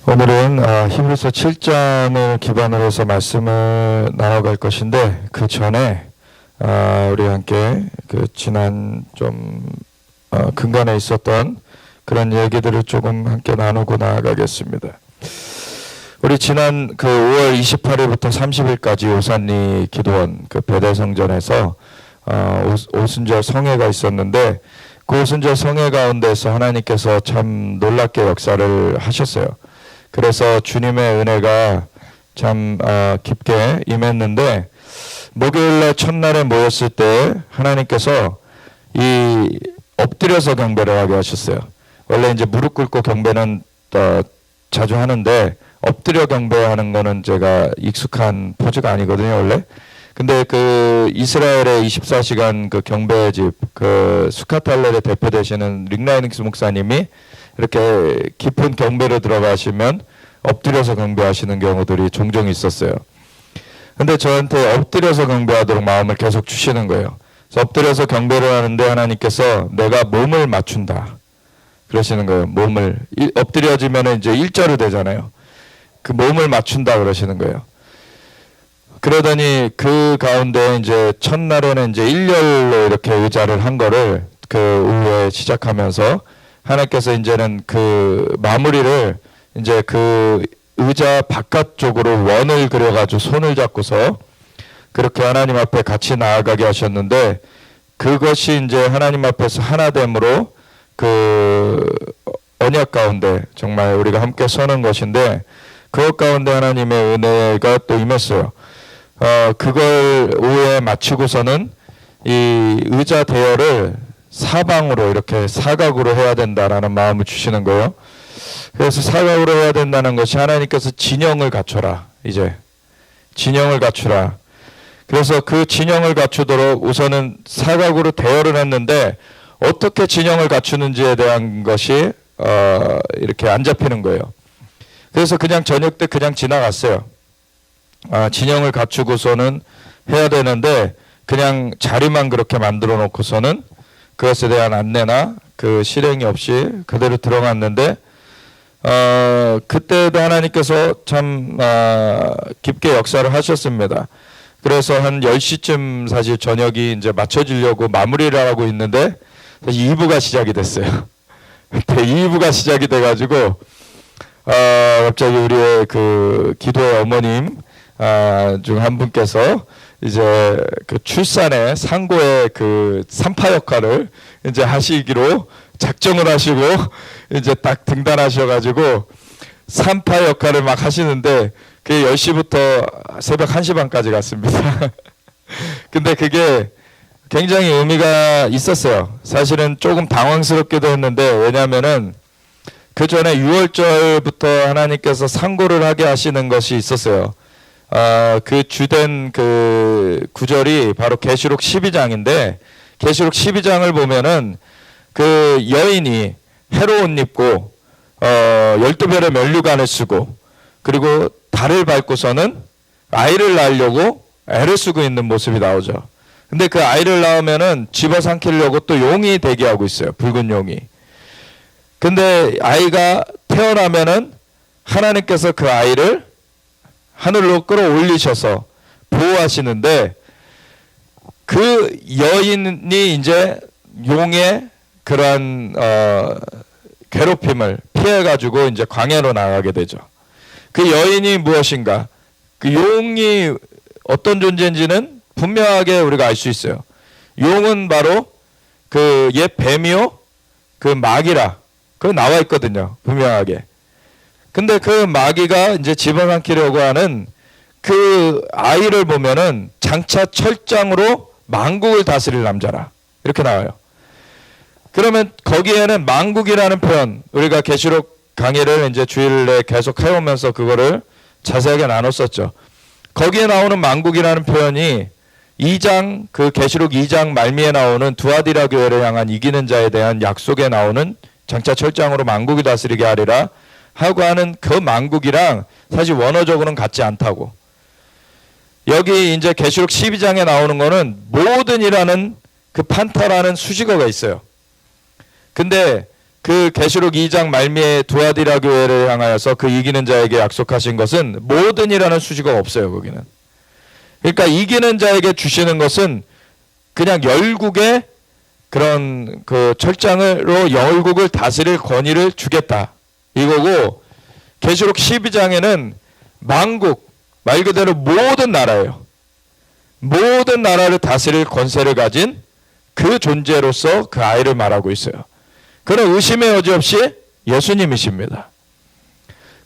오늘은 히브리서 7장을 기반으로 해서 말씀을 나눠갈 것인데, 그 전에 우리 함께 그 지난 좀 근간에 있었던 그런 얘기들을 조금 함께 나누고 나아가겠습니다. 우리 지난 그 5월 28일부터 30일까지 오산리 기도원 그 베델성전에서 오순절 성회가 있었는데, 그 오순절 성회 가운데서 하나님께서 참 놀랍게 역사를 하셨어요. 그래서 주님의 은혜가 참 깊게 임했는데, 목요일날 첫날에 모였을 때 하나님께서 이 엎드려서 경배를 하게 하셨어요. 원래 이제 무릎 꿇고 경배는 자주 하는데, 엎드려 경배하는 거는 제가 익숙한 포즈가 아니거든요, 원래. 근데 그 이스라엘의 24시간 그 경배집 그 스카탈렐의 대표 되시는 릭라이닉스 목사님이 이렇게 깊은 경배로 들어가시면 엎드려서 경배하시는 경우들이 종종 있었어요. 근데 저한테 엎드려서 경배하도록 마음을 계속 주시는 거예요. 그래서 엎드려서 경배를 하는데 하나님께서 내가 몸을 맞춘다 그러시는 거예요. 몸을 엎드려지면 이제 일자로 되잖아요. 그 몸을 맞춘다 그러시는 거예요. 그러더니 그 가운데 이제 첫날에는 이제 일렬로 이렇게 의자를 한 거를 그 오후에 시작하면서 하나님께서 이제는 그 마무리를 이제 그 의자 바깥쪽으로 원을 그려가지고 손을 잡고서 그렇게 하나님 앞에 같이 나아가게 하셨는데, 그것이 이제 하나님 앞에서 하나됨으로 그 언약 가운데 정말 우리가 함께 서는 것인데, 그것 가운데 하나님의 은혜가 또 임했어요. 그걸 오후에 마치고서는 이 의자 대여를 사방으로 이렇게 사각으로 해야 된다라는 마음을 주시는 거예요. 그래서 사각으로 해야 된다는 것이 하나님께서 진영을 갖춰라. 이제 진영을 갖추라. 그래서 그 진영을 갖추도록 우선은 사각으로 대여를 했는데, 어떻게 진영을 갖추는지에 대한 것이 이렇게 안 잡히는 거예요. 그래서 그냥 저녁 때 그냥 지나갔어요. 진영을 갖추고서는 해야 되는데 그냥 자리만 그렇게 만들어 놓고서는 그것에 대한 안내나 그 실행이 없이 그대로 들어갔는데, 그때도 하나님께서 참 깊게 역사를 하셨습니다. 그래서 한 10시쯤 사실 저녁이 이제 맞춰지려고 마무리를 하고 있는데 2부가 시작이 됐어요. 2부가 시작이 돼가지고 갑자기 우리의 그 기도의 어머님 중 한 분께서 이제 그 출산의 상고의 그 산파 역할을 이제 하시기로 작정을 하시고 이제 딱 등단하셔가지고 산파 역할을 막 하시는데, 그게 10시부터 새벽 1시 반까지 갔습니다. 근데 그게 굉장히 의미가 있었어요. 사실은 조금 당황스럽기도 했는데, 왜냐하면은 그 전에 6월절부터 하나님께서 상고를 하게 하시는 것이 있었어요. 그 주된 그 구절이 바로 계시록 12장인데, 계시록 12장을 보면은 그 여인이 해로 옷 입고 12별의 면류관을 쓰고, 그리고 달을 밟고서는 아이를 낳으려고 애를 쓰고 있는 모습이 나오죠. 근데 그 아이를 낳으면은 집어삼키려고 또 용이 대기하고 있어요. 붉은 용이. 근데 아이가 태어나면은 하나님께서 그 아이를 하늘로 끌어올리셔서 보호하시는데, 그 여인이 이제 용의 그러한 괴롭힘을 피해가지고 이제 광야로 나가게 되죠. 그 여인이 무엇인가? 그 용이 어떤 존재인지는 분명하게 우리가 알 수 있어요. 용은 바로 그 옛 뱀이요, 그 마귀라. 그거 나와 있거든요, 분명하게. 근데 그 마귀가 이제 집어삼키려고 하는 그 아이를 보면은 장차 철장으로 만국을 다스릴 남자라 이렇게 나와요. 그러면 거기에는 만국이라는 표현, 우리가 계시록 강의를 이제 주일에 계속 해오면서 그거를 자세하게 나눴었죠. 거기에 나오는 만국이라는 표현이 2장 그 계시록 2장 말미에 나오는 두아디라 교회를 향한 이기는 자에 대한 약속에 나오는 장차 철장으로 만국이 다스리게 하리라 하고 하는 그 만국이랑 사실 원어적으로는 같지 않다고. 여기 이제 계시록 12장에 나오는 거는 모든이라는 그 판타라는 수식어가 있어요. 근데 그 계시록 2장 말미에 두아디라 교회를 향하여서 그 이기는 자에게 약속하신 것은 모든이라는 수식어가 없어요. 거기는. 그러니까 이기는 자에게 주시는 것은 그냥 열국의 그런 그 철장으로 열국을 다스릴 권위를 주겠다 이거고, 계시록 12장에는 만국, 말 그대로 모든 나라예요. 모든 나라를 다스릴 권세를 가진 그 존재로서 그 아이를 말하고 있어요. 그런 의심의 여지 없이 예수님이십니다.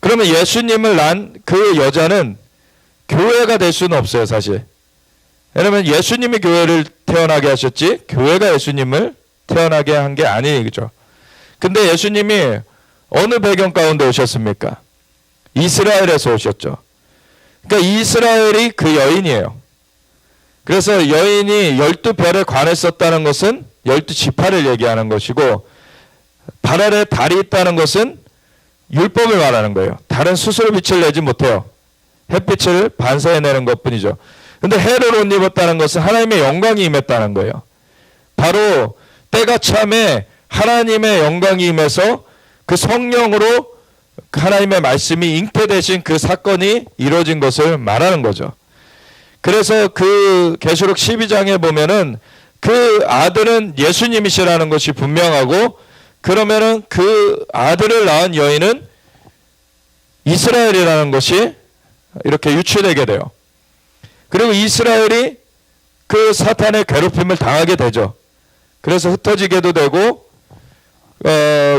그러면 예수님을 낳은 그 여자는 교회가 될 수는 없어요, 사실. 왜냐하면 예수님이 교회를 태어나게 하셨지 교회가 예수님을 태어나게 한 게 아니죠. 근데 예수님이 어느 배경 가운데 오셨습니까? 이스라엘에서 오셨죠. 그러니까 이스라엘이 그 여인이에요. 그래서 여인이 12별에 관했었다는 것은 12지파를 얘기하는 것이고, 발 아래 달이 있다는 것은 율법을 말하는 거예요. 달은 스스로 빛을 내지 못해요. 햇빛을 반사해내는 것뿐이죠. 근데 해를 옷 입었다는 것은 하나님의 영광이 임했다는 거예요. 바로 때가 참에 하나님의 영광이 임해서 그 성령으로 하나님의 말씀이 잉태되신 그 사건이 이루어진 것을 말하는 거죠. 그래서 그 계시록 12장에 보면은 그 아들은 예수님이시라는 것이 분명하고, 그러면은 그 아들을 낳은 여인은 이스라엘이라는 것이 이렇게 유추되게 돼요. 그리고 이스라엘이 그 사탄의 괴롭힘을 당하게 되죠. 그래서 흩어지게도 되고,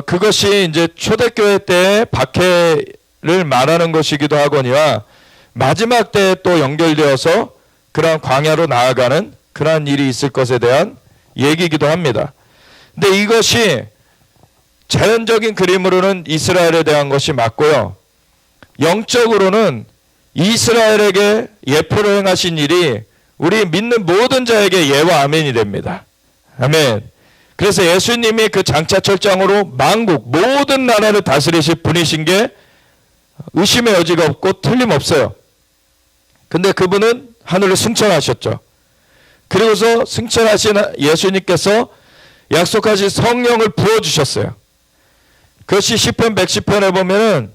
그것이 이제 초대교회 때의 박해를 말하는 것이기도 하거니와 마지막 때에 또 연결되어서 그러한 광야로 나아가는 그러한 일이 있을 것에 대한 얘기이기도 합니다. 근데 이것이 자연적인 그림으로는 이스라엘에 대한 것이 맞고요. 영적으로는 이스라엘에게 예표로 행하신 일이 우리 믿는 모든 자에게 예와 아멘이 됩니다. 아멘. 그래서 예수님이 그 장차 철장으로 만국 모든 나라를 다스리실 분이신 게 의심의 여지가 없고 틀림없어요. 근데 그분은 하늘로 승천하셨죠. 그리고서 승천하신 예수님께서 약속하신 성령을 부어주셨어요. 그것이 시편 110편에 보면은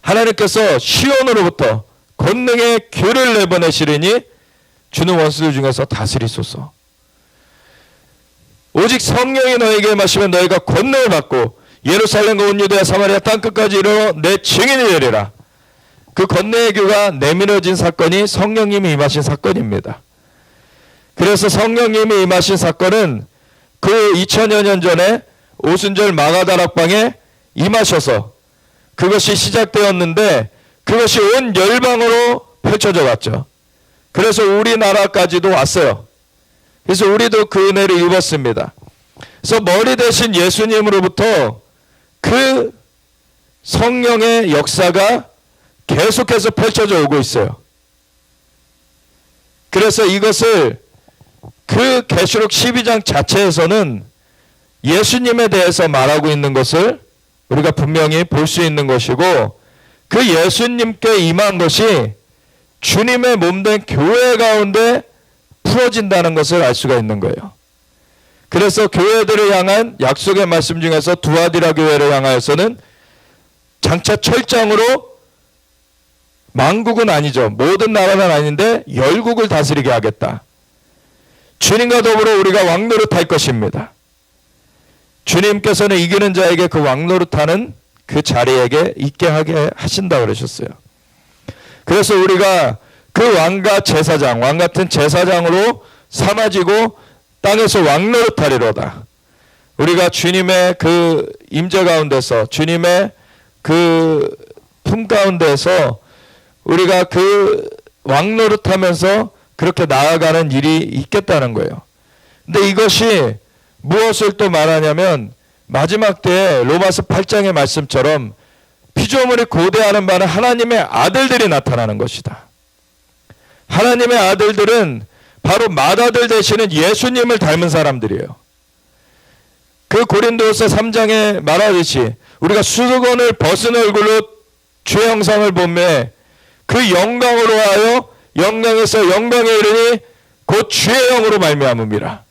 하나님께서 시온으로부터 권능의 귤을 내보내시리니 주는 원수들 중에서 다스리소서. 오직 성령이 너에게 마시면 너희가 권능을 받고 예루살렘과 온 유대와 사마리아 땅끝까지 이르러 내 증인이 되리라. 그 권능의 귤가 내밀어진 사건이 성령님이 임하신 사건입니다. 그래서 성령님이 임하신 사건은 그 2000여 년 전에 오순절 마가다락방에 임하셔서 그것이 시작되었는데, 그것이 온 열방으로 펼쳐져 갔죠. 그래서 우리나라까지도 왔어요. 그래서 우리도 그 은혜를 입었습니다. 그래서 머리 대신 예수님으로부터 그 성령의 역사가 계속해서 펼쳐져 오고 있어요. 그래서 이것을 그 계시록 12장 자체에서는 예수님에 대해서 말하고 있는 것을 우리가 분명히 볼 수 있는 것이고, 그 예수님께 임한 것이 주님의 몸된 교회 가운데 풀어진다는 것을 알 수가 있는 거예요. 그래서 교회들을 향한 약속의 말씀 중에서 두아디라 교회를 향하여서는 장차 철장으로 만국은 아니죠. 모든 나라는 아닌데 열국을 다스리게 하겠다. 주님과 더불어 우리가 왕노릇할 것입니다. 주님께서는 이기는 자에게 그 왕노릇하는 그 자리에게 있게 하게 하신다 그러셨어요. 그래서 우리가 그 왕과 제사장, 왕 같은 제사장으로 삼아지고 땅에서 왕노릇하리로다. 우리가 주님의 그 임재 가운데서, 주님의 그 품 가운데서 우리가 그 왕노릇하면서 그렇게 나아가는 일이 있겠다는 거예요. 근데 이것이 무엇을 또 말하냐면, 마지막 때에 로마서 8장의 말씀처럼 피조물이 고대하는 바는 하나님의 아들들이 나타나는 것이다. 하나님의 아들들은 바로 맏아들 되시는 예수님을 닮은 사람들이에요. 그 고린도서 3장에 말하듯이 우리가 수건을 벗은 얼굴로 주의 형상을 보매 그 영광으로 하여 영광에서 영광에 이르니 곧 주의 영으로 말미암음이라.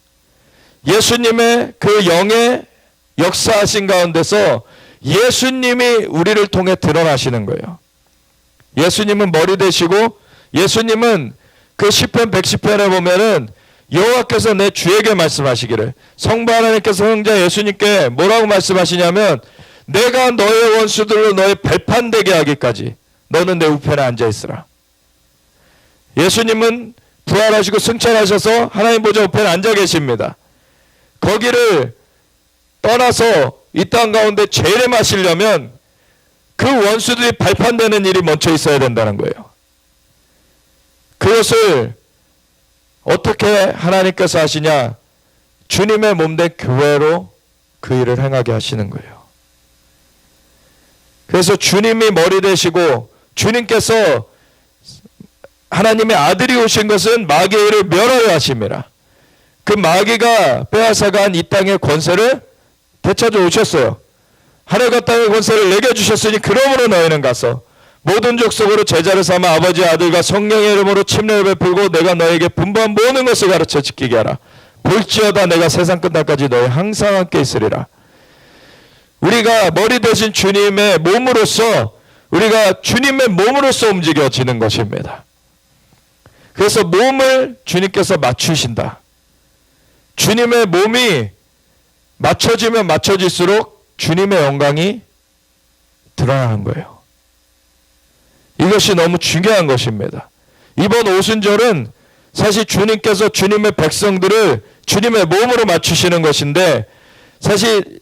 예수님의 그 영의 역사하신 가운데서 예수님이 우리를 통해 드러나시는 거예요. 예수님은 머리 되시고, 예수님은 그 시편 110편에 보면은 여호와께서 내 주에게 말씀하시기를, 성부 하나님께서 형제 예수님께 뭐라고 말씀하시냐면, 내가 너의 원수들로 너의 발판 되게 하기까지 너는 내 우편에 앉아 있으라. 예수님은 부활하시고 승천하셔서 하나님 보좌 우편에 앉아 계십니다. 거기를 떠나서 이 땅 가운데 재림하시려면 그 원수들이 발판되는 일이 먼저 있어야 된다는 거예요. 그것을 어떻게 하나님께서 하시냐? 주님의 몸된 교회로 그 일을 행하게 하시는 거예요. 그래서 주님이 머리 되시고, 주님께서 하나님의 아들이 오신 것은 마귀의 일을 멸하려 하심이라. 그 마귀가 빼앗아간 이 땅의 권세를 되찾아 오셨어요. 하늘과 땅의 권세를 내게 주셨으니 그러므로 너희는 가서 모든 족속으로 제자를 삼아 아버지의 아들과 성령의 이름으로 침례를 베풀고 내가 너에게 분부한 모든 것을 가르쳐 지키게 하라. 볼지어다 내가 세상 끝날까지 너희 항상 함께 있으리라. 우리가 머리 대신 주님의 몸으로서, 우리가 주님의 몸으로서 움직여지는 것입니다. 그래서 몸을 주님께서 맞추신다. 주님의 몸이 맞춰지면 맞춰질수록 주님의 영광이 드러나는 거예요. 이것이 너무 중요한 것입니다. 이번 오순절은 사실 주님께서 주님의 백성들을 주님의 몸으로 맞추시는 것인데, 사실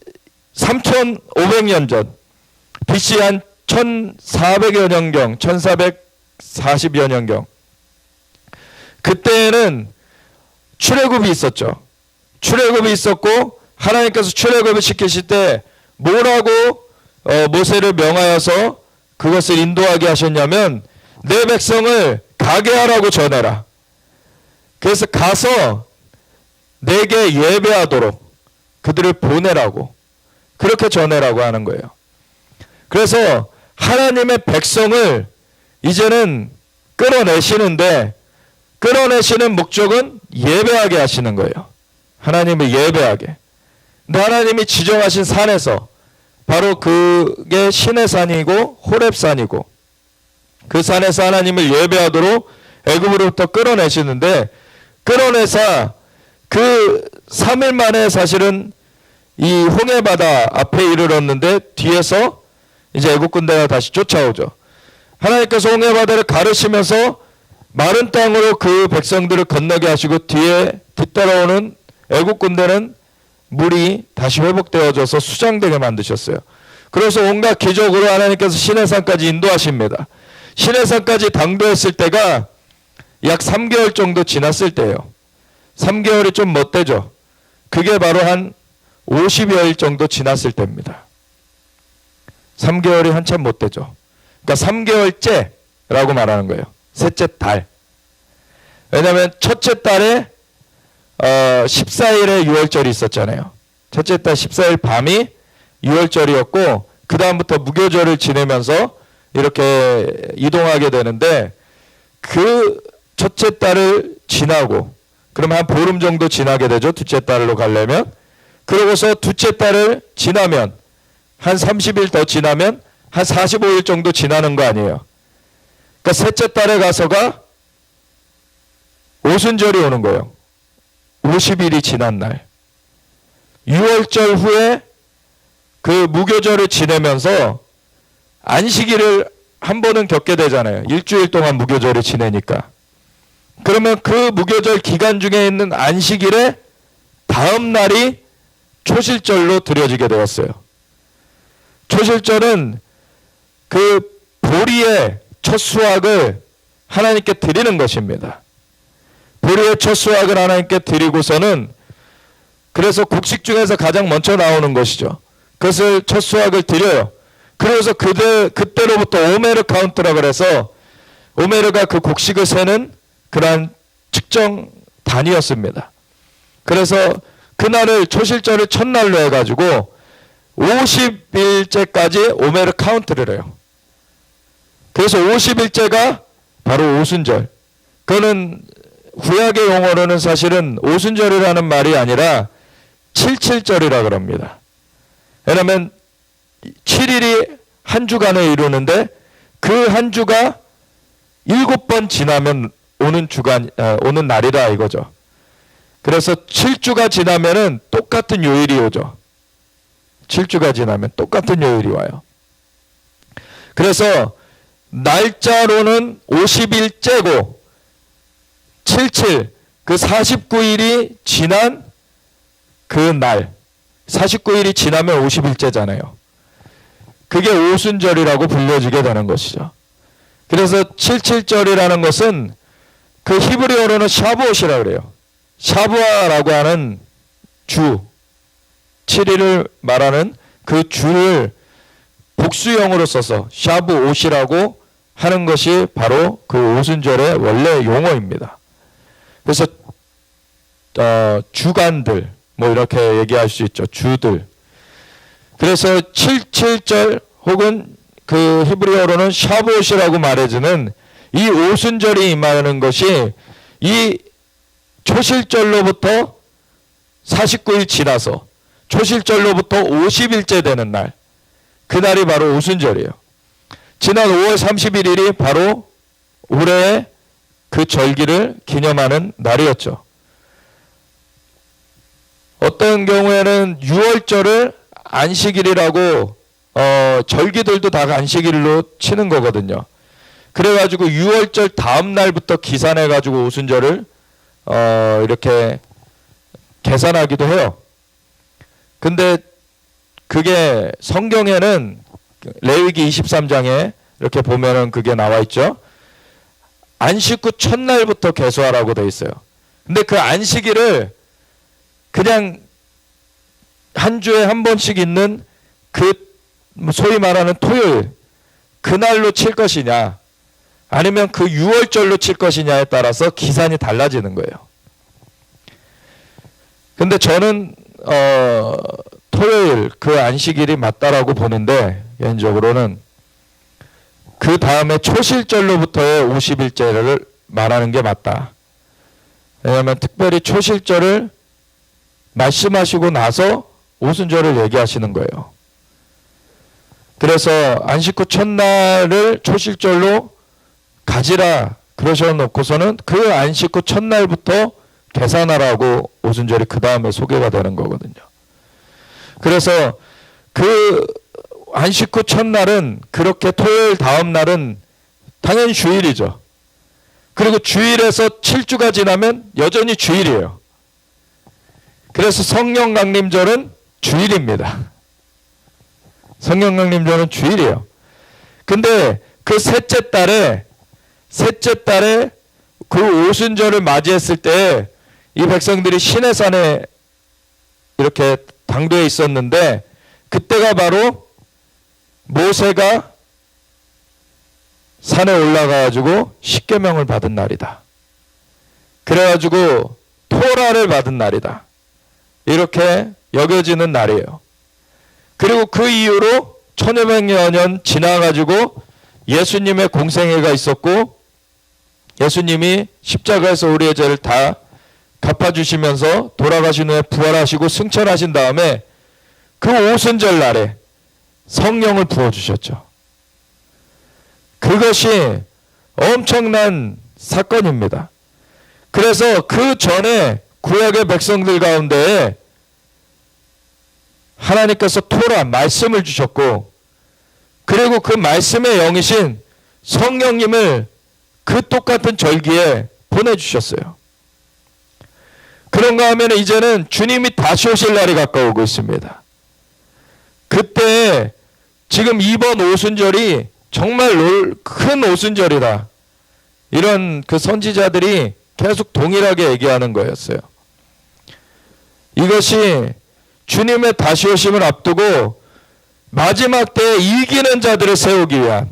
3,500년 전, BC 한 1400여 년경, 1440여 년경, 그때에는 출애굽이 있었죠. 출애굽이 있었고, 하나님께서 출애굽을 시키실 때 뭐라고 모세를 명하여서 그것을 인도하게 하셨냐면, 내 백성을 가게 하라고 전해라. 그래서 가서 내게 예배하도록 그들을 보내라고, 그렇게 전해라고 하는 거예요. 그래서 하나님의 백성을 이제는 끌어내시는데, 끌어내시는 목적은 예배하게 하시는 거예요. 하나님을 예배하게. 근데 하나님이 지정하신 산에서, 바로 그게 신의 산이고 호렙산이고, 그 산에서 하나님을 예배하도록 애굽으로부터 끌어내시는데, 끌어내사 그 3일 만에 사실은 이 홍해바다 앞에 이르렀는데, 뒤에서 이제 애굽 군대가 다시 쫓아오죠. 하나님께서 홍해바다를 가르시면서 마른 땅으로 그 백성들을 건너게 하시고, 뒤에 뒤따라오는 애굽 군대는 물이 다시 회복되어져서 수장되게 만드셨어요. 그래서 온갖 기적으로 하나님께서 시내산까지 인도하십니다. 시내산까지 당도했을 때가 약 3개월 정도 지났을 때예요. 3개월이 좀 못되죠. 그게 바로 한 50여일 정도 지났을 때입니다. 3개월이 한참 못되죠. 그러니까 3개월째라고 말하는 거예요. 셋째 달. 왜냐하면 첫째 달에 14일에 유월절이 있었잖아요. 첫째 달 14일 밤이 유월절이었고, 그 다음부터 무교절을 지내면서 이렇게 이동하게 되는데, 그 첫째 달을 지나고, 그러면 한 보름 정도 지나게 되죠. 둘째 달로 가려면. 그러고서 둘째 달을 지나면 한 30일 더 지나면 한 45일 정도 지나는 거 아니에요. 그러니까 셋째 달에 가서가 오순절이 오는 거예요. 50일이 지난 날. 6월절 후에 그 무교절을 지내면서 안식일을 한 번은 겪게 되잖아요. 일주일 동안 무교절을 지내니까. 그러면 그 무교절 기간 중에 있는 안식일에 다음 날이 초실절로 드려지게 되었어요. 초실절은 그 보리의 첫 수확을 하나님께 드리는 것입니다. 보리의 첫 수확을 하나님께 드리고서는, 그래서 곡식 중에서 가장 먼저 나오는 것이죠. 그것을 첫 수확을 드려요. 그래서 그때로부터 오메르 카운트라 그래서, 오메르가 그 곡식을 세는 그러한 측정 단위였습니다. 그래서 그날을 초실절을 첫날로 해가지고 50일째까지 오메르 카운트를 해요. 그래서 50일째가 바로 오순절. 그거는 구약의 용어로는 사실은 오순절이라는 말이 아니라 칠칠절이라 그럽니다. 왜냐하면 7일이 한 주간을 이루는데 그 한 주가 7번 지나면 오는 날이라 이거죠. 그래서 7주가 지나면은 똑같은 요일이 오죠. 7주가 지나면 똑같은 요일이 와요. 그래서 날짜로는 50일째고 77, 그 49일이 지난 그 날, 49일이 지나면 50일째잖아요. 그게 오순절이라고 불려지게 되는 것이죠. 그래서 77절이라는 것은 그 히브리어로는 샤부엇이라고 그래요. 샤부아라고 하는 주, 7일을 말하는 그 주를 복수형으로 써서 샤부옷이라고 하는 것이 바로 그 오순절의 원래 용어입니다. 그래서 주간들 뭐 이렇게 얘기할 수 있죠. 주들. 그래서 77절 혹은 그 히브리어로는 샤부옷이라고 말해주는 이 오순절이 임하는 것이 이 초실절로부터 49일 지나서 초실절로부터 50일째 되는 날, 그날이 바로 오순절이에요. 지난 5월 31일이 바로 올해의 그 절기를 기념하는 날이었죠. 어떤 경우에는 6월절을 안식일이라고 절기들도 다 안식일로 치는 거거든요. 그래가지고 6월절 다음 날부터 기산해가지고 오순절을 이렇게 계산하기도 해요. 근데 그게 성경에는 레위기 23장에 이렇게 보면은 그게 나와 있죠. 안식 후 첫날부터 계수하라고 돼 있어요. 근데 그 안식일을 그냥 한 주에 한 번씩 있는 그 소위 말하는 토요일 그날로 칠 것이냐 아니면 그 6월절로 칠 것이냐에 따라서 기산이 달라지는 거예요. 근데 저는 토요일 그 안식일이 맞다라고 보는데 개인적으로는 그 다음에 초실절로부터의 50일째를 말하는 게 맞다. 왜냐하면 특별히 초실절을 말씀하시고 나서 오순절을 얘기하시는 거예요. 그래서 안식 후 첫날을 초실절로 가지라 그러셔 놓고서는 그 안식 후 첫날부터 계산하라고 오순절이 그 다음에 소개가 되는 거거든요. 그래서 그 안식 후 첫날은 그렇게 토요일 다음 날은 당연히 주일이죠. 그리고 주일에서 7주가 지나면 여전히 주일이에요. 그래서 성령 강림절은 주일입니다. 성령 강림절은 주일이에요. 근데 그 셋째 달에 그 오순절을 맞이했을 때 이 백성들이 시내산에 이렇게 당도에 있었는데 그때가 바로 모세가 산에 올라가가지고 십계명을 받은 날이다. 그래가지고 토라를 받은 날이다. 이렇게 여겨지는 날이에요. 그리고 그 이후로 1500여 년 지나가지고 예수님의 공생애가 있었고 예수님이 십자가에서 우리의 죄를 다 갚아주시면서 돌아가신 후에 부활하시고 승천하신 다음에 그 오순절 날에 성령을 부어주셨죠. 그것이 엄청난 사건입니다. 그래서 그 전에 구약의 백성들 가운데 하나님께서 토라 말씀을 주셨고 그리고 그 말씀의 영이신 성령님을 그 똑같은 절기에 보내주셨어요. 그런가 하면 이제는 주님이 다시 오실 날이 가까우고 있습니다. 그때 지금 이번 오순절이 정말 큰 오순절이다. 이런 그 선지자들이 계속 동일하게 얘기하는 거였어요. 이것이 주님의 다시 오심을 앞두고 마지막 때에 이기는 자들을 세우기 위한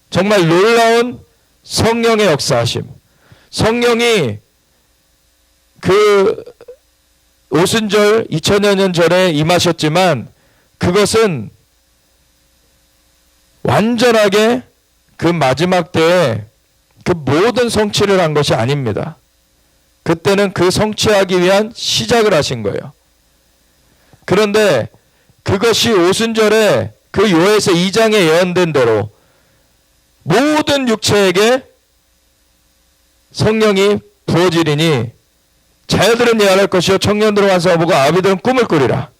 정말 놀라운 성령의 역사하심. 성령이 그 오순절 2000여 년 전에 임하셨지만 그것은 완전하게 그 마지막 때에 그 모든 성취를 한 것이 아닙니다. 그때는 그 성취하기 위한 시작을 하신 거예요. 그런데 그것이 오순절에 그 요에서 2장에 예언된 대로 모든 육체에게 성령이 부어지리니 자녀들은 예언할 것이요 청년들은 환상을 보고 아비들은 꿈을 꾸리라.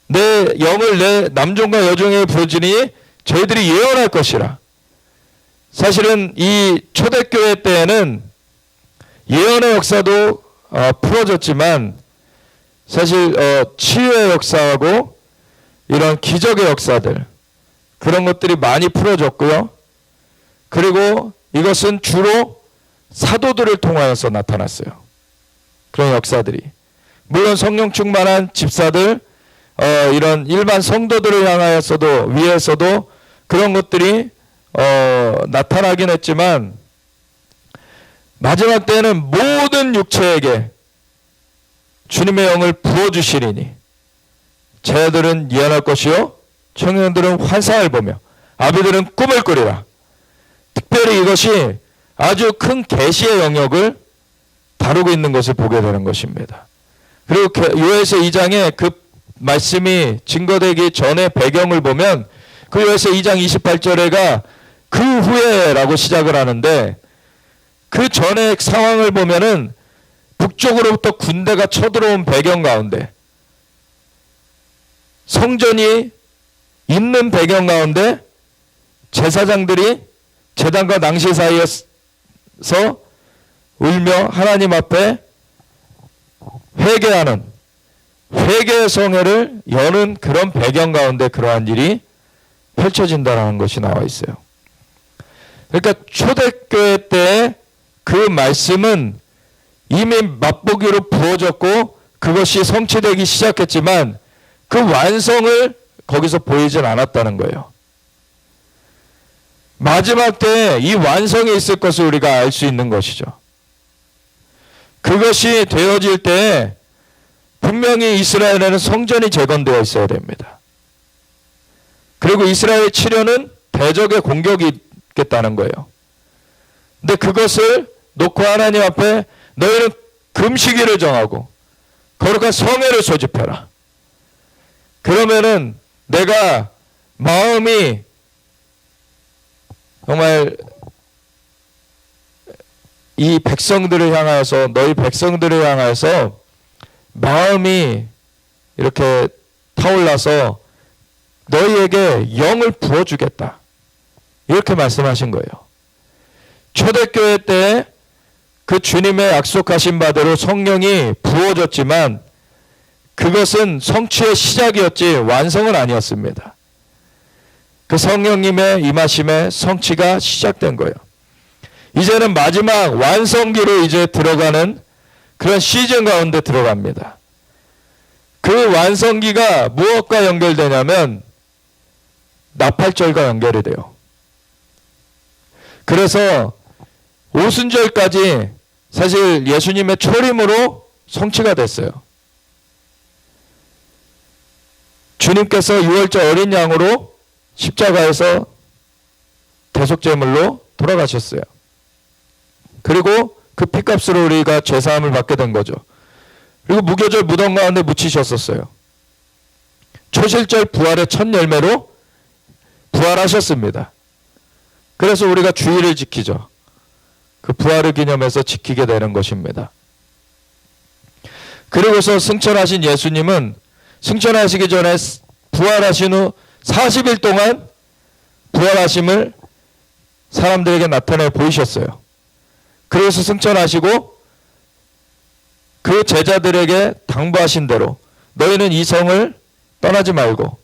내 영을 내 남종과 여종에게 부어지니 저희들이 예언할 것이라. 사실은 이 초대교회 때에는 예언의 역사도 풀어졌지만 사실 치유의 역사하고 이런 기적의 역사들 그런 것들이 많이 풀어졌고요. 그리고 이것은 주로 사도들을 통하여서 나타났어요. 그런 역사들이. 물론 성령 충만한 집사들 이런 일반 성도들을 향하여서도 위에서도 그런 것들이 나타나긴 했지만 마지막 때에는 모든 육체에게 주님의 영을 부어주시리니 자녀들은 예언할 것이요 청년들은 환상을 보며 아비들은 꿈을 꾸리라. 특별히 이것이 아주 큰 계시의 영역을 다루고 있는 것을 보게 되는 것입니다. 그리고 요에서 2장에 그 말씀이 증거되기 전의 배경을 보면 그 요에서 2장 28절에가 그 후에라고 시작을 하는데 그 전의 상황을 보면은 북쪽으로부터 군대가 쳐들어온 배경 가운데 성전이 있는 배경 가운데 제사장들이 제단과 낭시 사이에서 울며 하나님 앞에 회개하는 회개의 성회를 여는 그런 배경 가운데 그러한 일이 펼쳐진다는 것이 나와 있어요. 그러니까 초대교회 때 그 말씀은 이미 맛보기로 부어졌고 그것이 성취되기 시작했지만 그 완성을 거기서 보이진 않았다는 거예요. 마지막 때에 이 완성이 있을 것을 우리가 알 수 있는 것이죠. 그것이 되어질 때 분명히 이스라엘에는 성전이 재건되어 있어야 됩니다. 그리고 이스라엘의 치료는 대적의 공격이 있겠다는 거예요. 근데 그것을 놓고 하나님 앞에 너희는 금식일을 정하고 거룩한 성회를 소집해라. 그러면은 내가 마음이 정말 이 백성들을 향하여서 너희 백성들을 향하여서 마음이 이렇게 타올라서 너희에게 영을 부어주겠다. 이렇게 말씀하신 거예요. 초대교회 때 그 주님의 약속하신 바대로 성령이 부어졌지만 그것은 성취의 시작이었지 완성은 아니었습니다. 그 성령님의 임하심의 성취가 시작된 거예요. 이제는 마지막 완성기로 이제 들어가는 그런 시즌 가운데 들어갑니다. 그 완성기가 무엇과 연결되냐면 나팔절과 연결이 돼요. 그래서 오순절까지 사실 예수님의 초림으로 성취가 됐어요. 주님께서 유월절 어린 양으로 십자가에서 대속제물로 돌아가셨어요. 그리고 그 피값으로 우리가 죄사함을 받게 된 거죠. 그리고 무교절 무덤 가운데 묻히셨었어요. 초실절 부활의 첫 열매로 부활하셨습니다. 그래서 우리가 주일을 지키죠. 그 부활을 기념해서 지키게 되는 것입니다. 그리고서 승천하신 예수님은 승천하시기 전에 부활하신 후 40일 동안 부활하심을 사람들에게 나타내 보이셨어요. 그래서 승천하시고 그 제자들에게 당부하신 대로 너희는 이 성을 떠나지 말고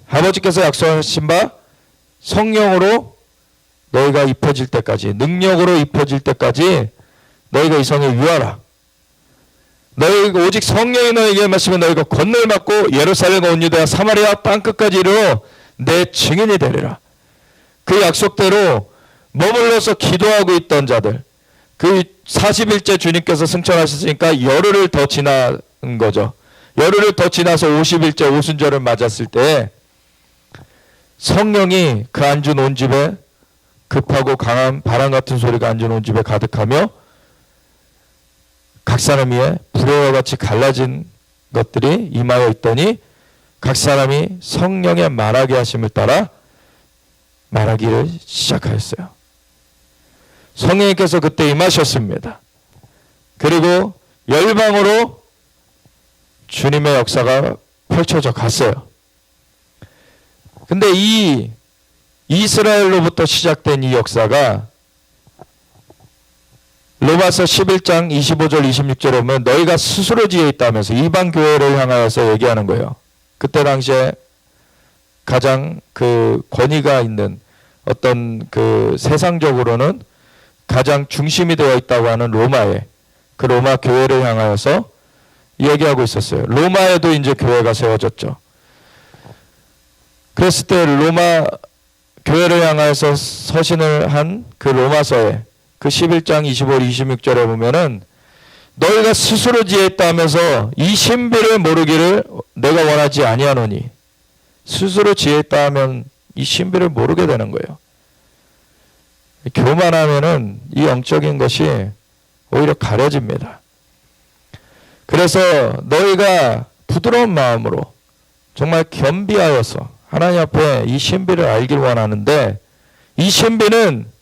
아버지께서 약속하신 바 성령으로 너희가 입혀질 때까지 능력으로 입혀질 때까지 너희가 이 성에 유하라. 너희가 오직 성령이 너희에게 임하시면 너희가 권능을 받고 예루살렘과 온 유대와 사마리아 땅끝까지 이르러 내 증인이 되리라. 그 약속대로 머물러서 기도하고 있던 자들 그 40일째 주님께서 승천하셨으니까 열흘을 더 지난 거죠. 열흘을 더 지나서 50일째 오순절을 맞았을 때 성령이 그 앉은 온 집에 급하고 강한 바람 같은 소리가 앉은 온 집에 가득하며 각 사람 위에 불의 같이 갈라진 것들이 임하여 있더니 각 사람이 성령의 말하게 하심을 따라 말하기를 시작하였어요. 성령님께서 그때 임하셨습니다. 그리고 열방으로 주님의 역사가 펼쳐져 갔어요. 근데 이 이스라엘로부터 시작된 이 역사가 로마서 11장 25절 26절에 보면 너희가 스스로 지혜 있다면서 이방 교회를 향하여서 얘기하는 거예요. 그때 당시에 가장 그 권위가 있는 어떤 그 세상적으로는 가장 중심이 되어 있다고 하는 로마에 그 로마 교회를 향하여서 얘기하고 있었어요. 로마에도 이제 교회가 세워졌죠. 그랬을 때 로마 교회를 향하여서 서신을 한 그 로마서에 그 11장 25, 26절에 보면은 너희가 스스로 지혜했다 하면서 이 신비를 모르기를 내가 원하지 아니하노니 스스로 지혜했다 하면 이 신비를 모르게 되는 거예요. 교만하면은 이 영적인 것이 오히려 가려집니다. 그래서 너희가 부드러운 마음으로 정말 겸비하여서 하나님 앞에 이 신비를 알길 원하는데 이 신비는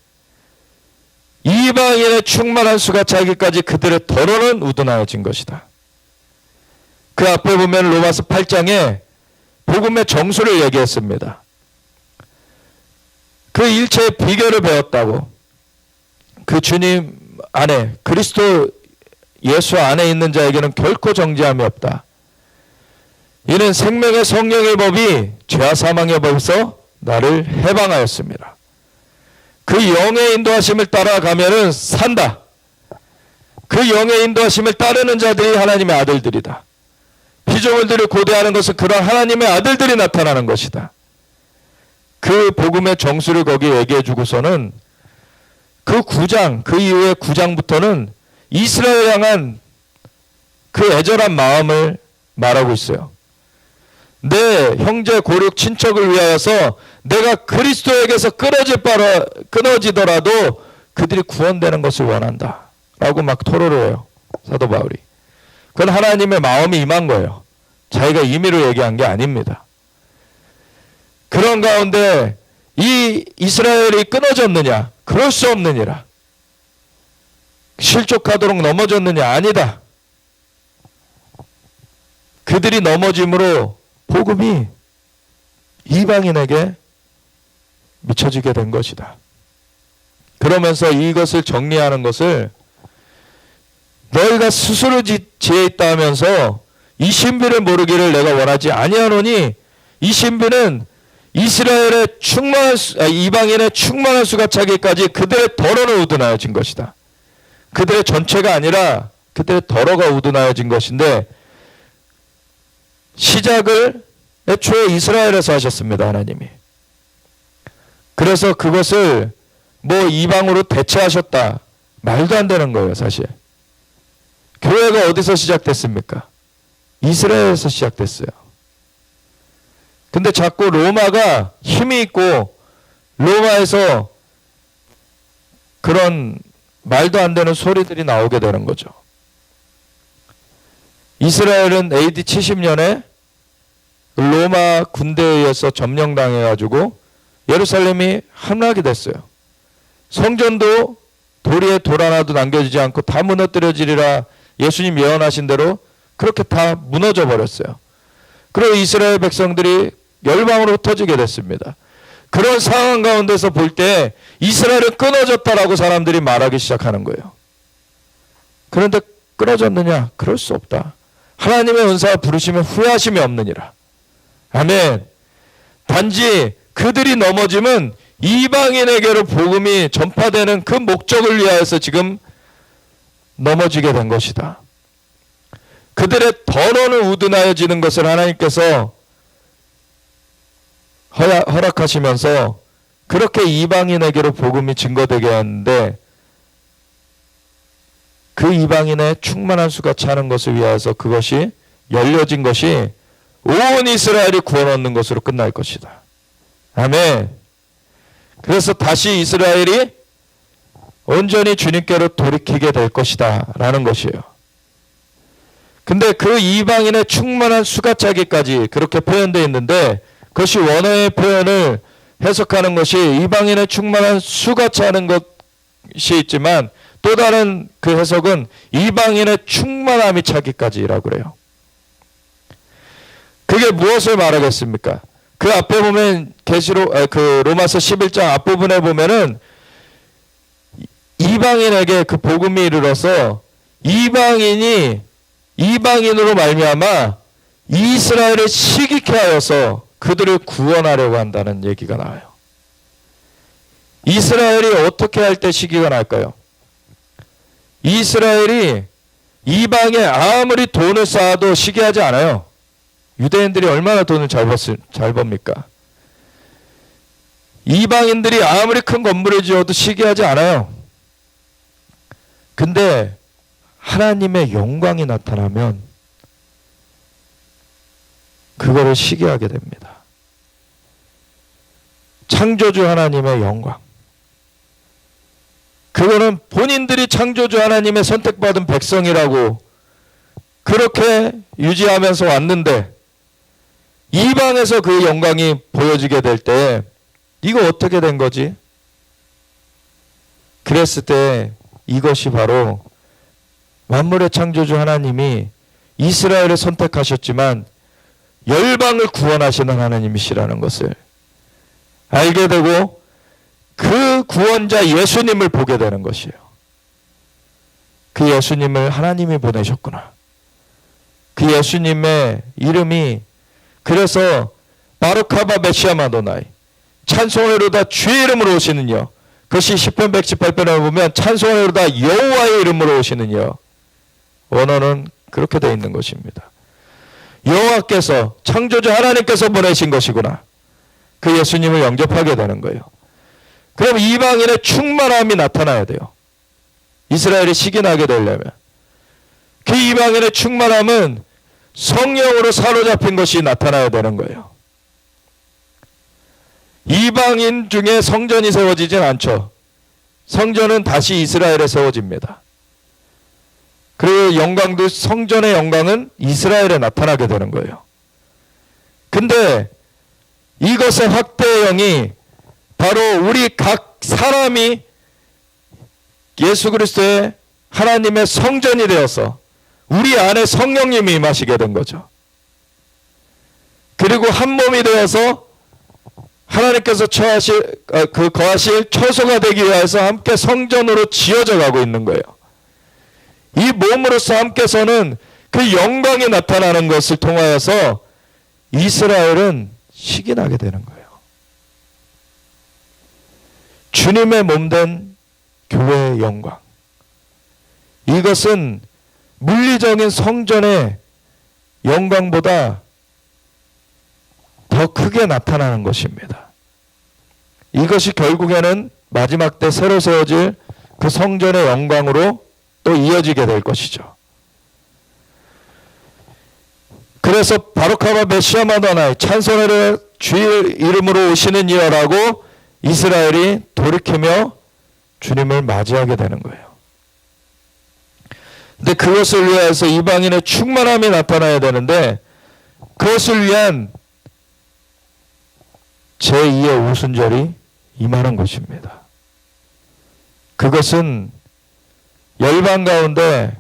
이방인의 충만한 수가 차기까지 그들의 더러는 우둔하여진 것이다. 그 앞에 보면 로마서 8장에 복음의 정수를 얘기했습니다. 그 일체의 비결을 배웠다고. 그 주님 안에 그리스도 예수 안에 있는 자에게는 결코 정죄함이 없다. 이는 생명의 성령의 법이 죄와 사망의 법에서 나를 해방하였습니다. 그 영의 인도하심을 따라가면은 산다. 그 영의 인도하심을 따르는 자들이 하나님의 아들들이다. 피조물들을 고대하는 것은 그런 하나님의 아들들이 나타나는 것이다. 그 복음의 정수를 거기 얘기해 주고서는 그 9장, 그 이후의 9장부터는 이스라엘 향한 그 애절한 마음을 말하고 있어요. 내 형제 고륙 친척을 위하여서 내가 그리스도에게서 끊어지더라도 그들이 구원되는 것을 원한다 라고 막 토로를 해요. 사도 바울이. 그건 하나님의 마음이 임한 거예요. 자기가 임의로 얘기한 게 아닙니다. 그런 가운데 이 이스라엘이 끊어졌느냐? 그럴 수 없느니라. 실족하도록 넘어졌느냐? 아니다. 그들이 넘어짐으로 복음이 이방인에게 미쳐지게 된 것이다. 그러면서 이것을 정리하는 것을 너희가 스스로 지혜 있다 하면서 이 신비를 모르기를 내가 원하지 아니하노니 이 신비는 이스라엘의 이방인의 충만한 수가 차기까지 그들의 더러는 우둔하여진 것이다. 그들의 전체가 아니라 그들의 더러가 우둔하여진 것인데 시작을 애초에 이스라엘에서 하셨습니다. 하나님이. 그래서 그것을 뭐 이방으로 대체하셨다. 말도 안 되는 거예요. 사실. 교회가 어디서 시작됐습니까? 이스라엘에서 시작됐어요. 근데 자꾸 로마가 힘이 있고 로마에서 그런 말도 안 되는 소리들이 나오게 되는 거죠. 이스라엘은 AD 70년에 로마 군대에 의해서 점령당해가지고 예루살렘이 함락이 됐어요. 성전도 도리에 돌 하나도 남겨지지 않고 다 무너뜨려지리라 예수님 예언하신 대로 그렇게 다 무너져 버렸어요. 그리고 이스라엘 백성들이 열방으로 흩어지게 됐습니다. 그런 상황 가운데서 볼 때 이스라엘은 끊어졌다라고 사람들이 말하기 시작하는 거예요. 그런데 끊어졌느냐? 그럴 수 없다. 하나님의 은사와 부르시면 후회하심이 없느니라. 아멘. 단지 그들이 넘어짐은 이방인에게로 복음이 전파되는 그 목적을 위하여서 지금 넘어지게 된 것이다. 그들의 더러는 우둔하여지는 것을 하나님께서 허락하시면서 그렇게 이방인에게로 복음이 증거되게 하는데 그 이방인의 충만한 수가 차는 것을 위하여서 그것이 열려진 것이 온 이스라엘이 구원 얻는 것으로 끝날 것이다. 아멘. 그래서 다시 이스라엘이 온전히 주님께로 돌이키게 될 것이다 라는 것이에요. 근데 그 이방인의 충만한 수가차기까지 그렇게 표현되어 있는데, 그것이 원어의 표현을 해석하는 것이 이방인의 충만한 수가차는 것이 있지만, 또 다른 그 해석은 이방인의 충만함이 차기까지라고 그래요. 그게 무엇을 말하겠습니까? 그 앞에 보면 그 로마서 11장 앞부분에 보면은 이방인에게 그 복음이 이르러서 이방인으로 말미암아 이스라엘을 시기케 하여서 그들을 구원하려고 한다는 얘기가 나와요. 이스라엘이 어떻게 할 때 시기가 날까요? 이스라엘이 이방에 아무리 돈을 쌓아도 시기하지 않아요. 유대인들이 얼마나 돈을 잘 법니까? 이방인들이 아무리 큰 건물을 지어도 시기하지 않아요. 근데 하나님의 영광이 나타나면 그거를 시기하게 됩니다. 창조주 하나님의 영광. 그거는 본인들이 창조주 하나님의 선택받은 백성이라고 그렇게 유지하면서 왔는데, 이방에서 그 영광이 보여지게 될 때 이거 어떻게 된 거지? 그랬을 때 이것이 바로 만물의 창조주 하나님이 이스라엘을 선택하셨지만 열방을 구원하시는 하나님이시라는 것을 알게 되고, 그 구원자 예수님을 보게 되는 것이에요. 그 예수님을 하나님이 보내셨구나. 그 예수님의 이름이, 그래서 바루카바 메시아 아도나이, 찬송하리로다 주의 이름으로 오시는 여. 그것이 시편 118편에 보면 찬송하리로다 여호와의 이름으로 오시는 여. 원어는 그렇게 되어 있는 것입니다. 여호와께서, 창조주 하나님께서 보내신 것이구나. 그 예수님을 영접하게 되는 거예요. 그럼 이방인의 충만함이 나타나야 돼요. 이스라엘이 시기나게 되려면. 그 이방인의 충만함은 성령으로 사로잡힌 것이 나타나야 되는 거예요. 이방인 중에 성전이 세워지진 않죠. 성전은 다시 이스라엘에 세워집니다. 그 영광도, 성전의 영광은 이스라엘에 나타나게 되는 거예요. 근데 이것의 확대의 영이 바로 우리 각 사람이 예수 그리스도의 하나님의 성전이 되어서 우리 안에 성령님이 임하시게 된 거죠. 그리고 한 몸이 되어서 하나님께서 거하실 처소가 되기 위해서 함께 성전으로 지어져 가고 있는 거예요. 이 몸으로서 함께서는 그 영광이 나타나는 것을 통하여서 이스라엘은 시기나게 되는 거예요. 주님의 몸된 교회의 영광. 이것은 물리적인 성전의 영광보다 더 크게 나타나는 것입니다. 이것이 결국에는 마지막 때 새로 세워질 그 성전의 영광으로 또 이어지게 될 것이죠. 그래서 바루카바 메시아 아도나이, 찬송하리 주의 이름으로 오시는 이여라고 이스라엘이 돌이키며 주님을 맞이하게 되는 거예요. 근데 그것을 위해서 이방인의 충만함이 나타나야 되는데, 그것을 위한 제2의 오순절이 임하는 것입니다. 그것은 열방 가운데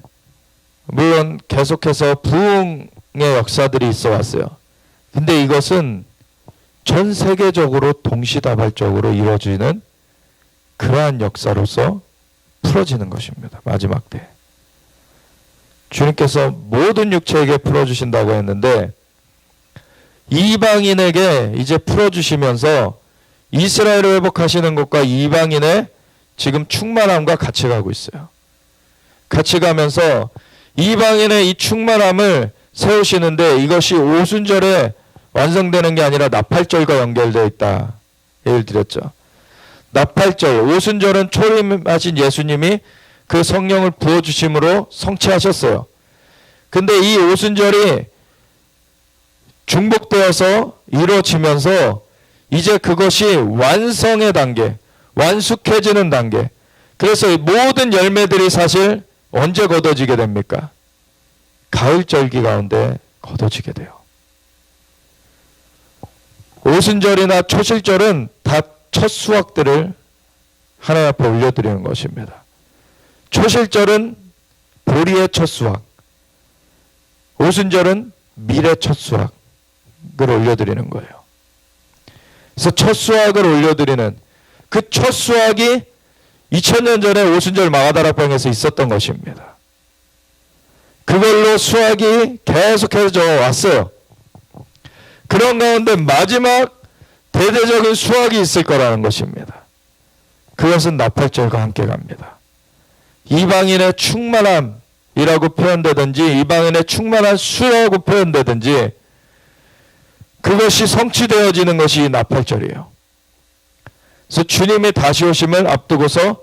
물론 계속해서 부흥의 역사들이 있어 왔어요. 근데 이것은 전 세계적으로 동시다발적으로 이루어지는 그러한 역사로서 풀어지는 것입니다. 마지막 때. 주님께서 모든 육체에게 풀어주신다고 했는데, 이방인에게 이제 풀어주시면서 이스라엘을 회복하시는 것과 이방인의 지금 충만함과 같이 가고 있어요. 같이 가면서 이방인의 이 충만함을 세우시는데, 이것이 오순절에 완성되는 게 아니라 나팔절과 연결되어 있다 예를 드렸죠. 나팔절, 오순절은 초림하신 예수님이 그 성령을 부어주심으로 성취하셨어요. 근데 이 오순절이 중복되어서 이루어지면서 이제 그것이 완성의 단계, 완숙해지는 단계. 그래서 모든 열매들이 사실 언제 거둬지게 됩니까? 가을절기 가운데 거둬지게 돼요. 오순절이나 초실절은 다 첫 수확들을 하나님 앞에 올려드리는 것입니다. 초실절은 보리의 첫 수확, 오순절은 밀의 첫 수확을 올려드리는 거예요. 그래서 첫 수확을 올려드리는 그 첫 수확이 2000년 전에 오순절 마가다락방에서 있었던 것입니다. 그걸로 수확이 계속해서 왔어요. 그런 가운데 마지막 대대적인 수확이 있을 거라는 것입니다. 그것은 나팔절과 함께 갑니다. 이방인의 충만함이라고 표현되든지 이방인의 충만한 수라고 표현되든지 그것이 성취되어지는 것이 나팔절이에요. 그래서 주님이 다시 오심을 앞두고서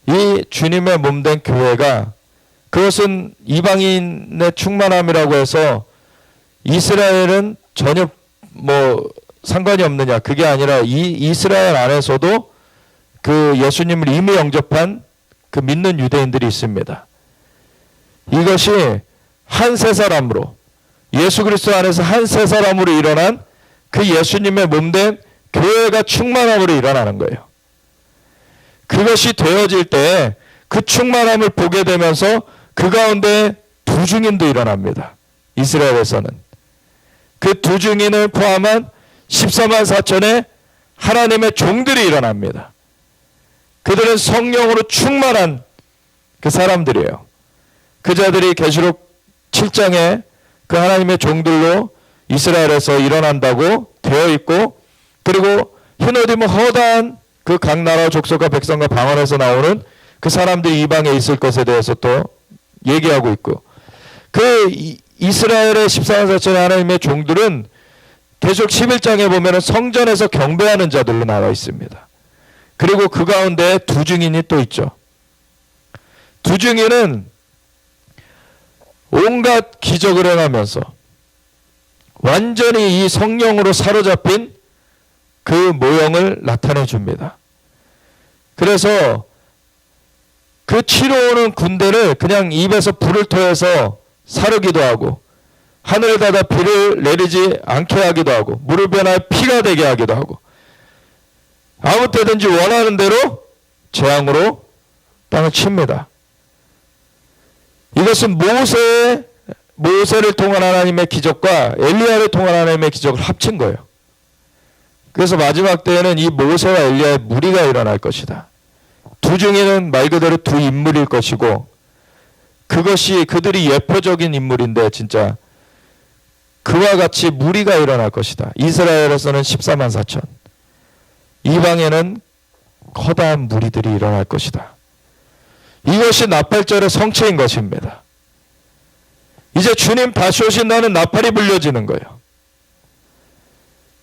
이 주님의 몸된 교회가 그것은 이방인의 충만함이라고 해서 이스라엘은 전혀 상관이 없느냐, 그게 아니라 이 이스라엘 안에서도 그 예수님을 이미 영접한 그 믿는 유대인들이 있습니다. 이것이 한 세 사람으로 예수 그리스도 안에서 한 세 사람으로 일어난 그 예수님의 몸된 교회가 충만함으로 일어나는 거예요. 그것이 되어질 때 그 충만함을 보게 되면서 그 가운데 두 증인도 일어납니다. 이스라엘에서는 그 두 증인을 포함한 14만 4천의 하나님의 종들이 일어납니다. 그들은 성령으로 충만한 그 사람들이에요. 그 자들이 계시록 7장에 그 하나님의 종들로 이스라엘에서 일어난다고 되어 있고, 그리고 흰옷 입은 허다한 그 각 나라 족속과 백성과 방언에서 나오는 그 사람들이 이방에 있을 것에 대해서 또 얘기하고 있고, 그 이스라엘의 14만 4천의 하나님의 종들은 계속 11장에 보면 성전에서 경배하는 자들로 나와 있습니다. 그리고 그 가운데 두 증인이 또 있죠. 두 증인은 온갖 기적을 행하면서 완전히 이 성령으로 사로잡힌 그 모형을 나타내 줍니다. 그래서 그 치러 오는 군대를 그냥 입에서 불을 토해서 사르기도 하고, 하늘을 닫아 비를 내리지 않게 하기도 하고, 물을 변하여 피가 되게 하기도 하고, 아무 때든지 원하는 대로 재앙으로 땅을 칩니다. 이것은 모세를 통한 하나님의 기적과 엘리야를 통한 하나님의 기적을 합친 거예요. 그래서 마지막 때에는 이 모세와 엘리야의 무리가 일어날 것이다. 두 증인은 말 그대로 두 인물일 것이고, 그것이 그들이 예표적인 인물인데 진짜 그와 같이 무리가 일어날 것이다. 이스라엘에서는 14만 4천, 이방에는 커다란 무리들이 일어날 것이다. 이것이 나팔절의 성취인 것입니다. 이제 주님 다시 오신다는 나팔이 불려지는 거예요.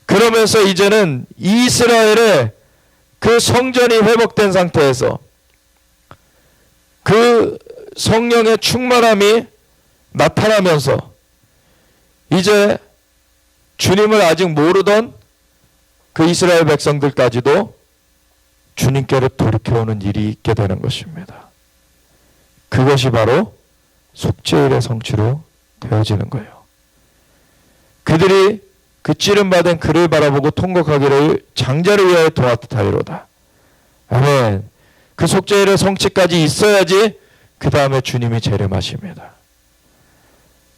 그러면서 이제는 이스라엘의 그 성전이 회복된 상태에서 그 성령의 충만함이 나타나면서 이제 주님을 아직 모르던 그 이스라엘 백성들까지도 주님께로 돌이켜오는 일이 있게 되는 것입니다. 그것이 바로 속죄일의 성취로 되어지는 거예요. 그들이 그 찌름받은 그를 바라보고 통곡하기를 장자를 위하여 도와타리로다. 아멘. 그 속죄일의 성취까지 있어야지 그 다음에 주님이 재림하십니다.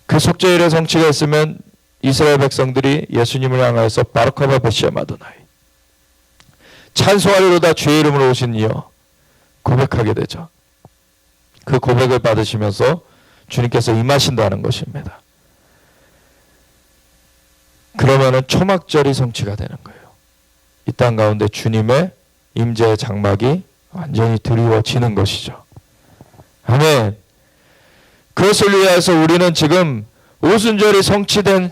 그 속죄일의 성취가 있으면 이스라엘 백성들이 예수님을 향하여서 바르카바 베시아 마도나이, 찬송하리로다 주의 이름으로 오신 이여 고백하게 되죠. 그 고백을 받으시면서 주님께서 임하신다는 것입니다. 그러면은 초막절이 성취가 되는 거예요. 이 땅 가운데 주님의 임재의 장막이 완전히 드리워지는 것이죠. 아멘. 그것을 위해서 우리는 지금 오순절이 성취된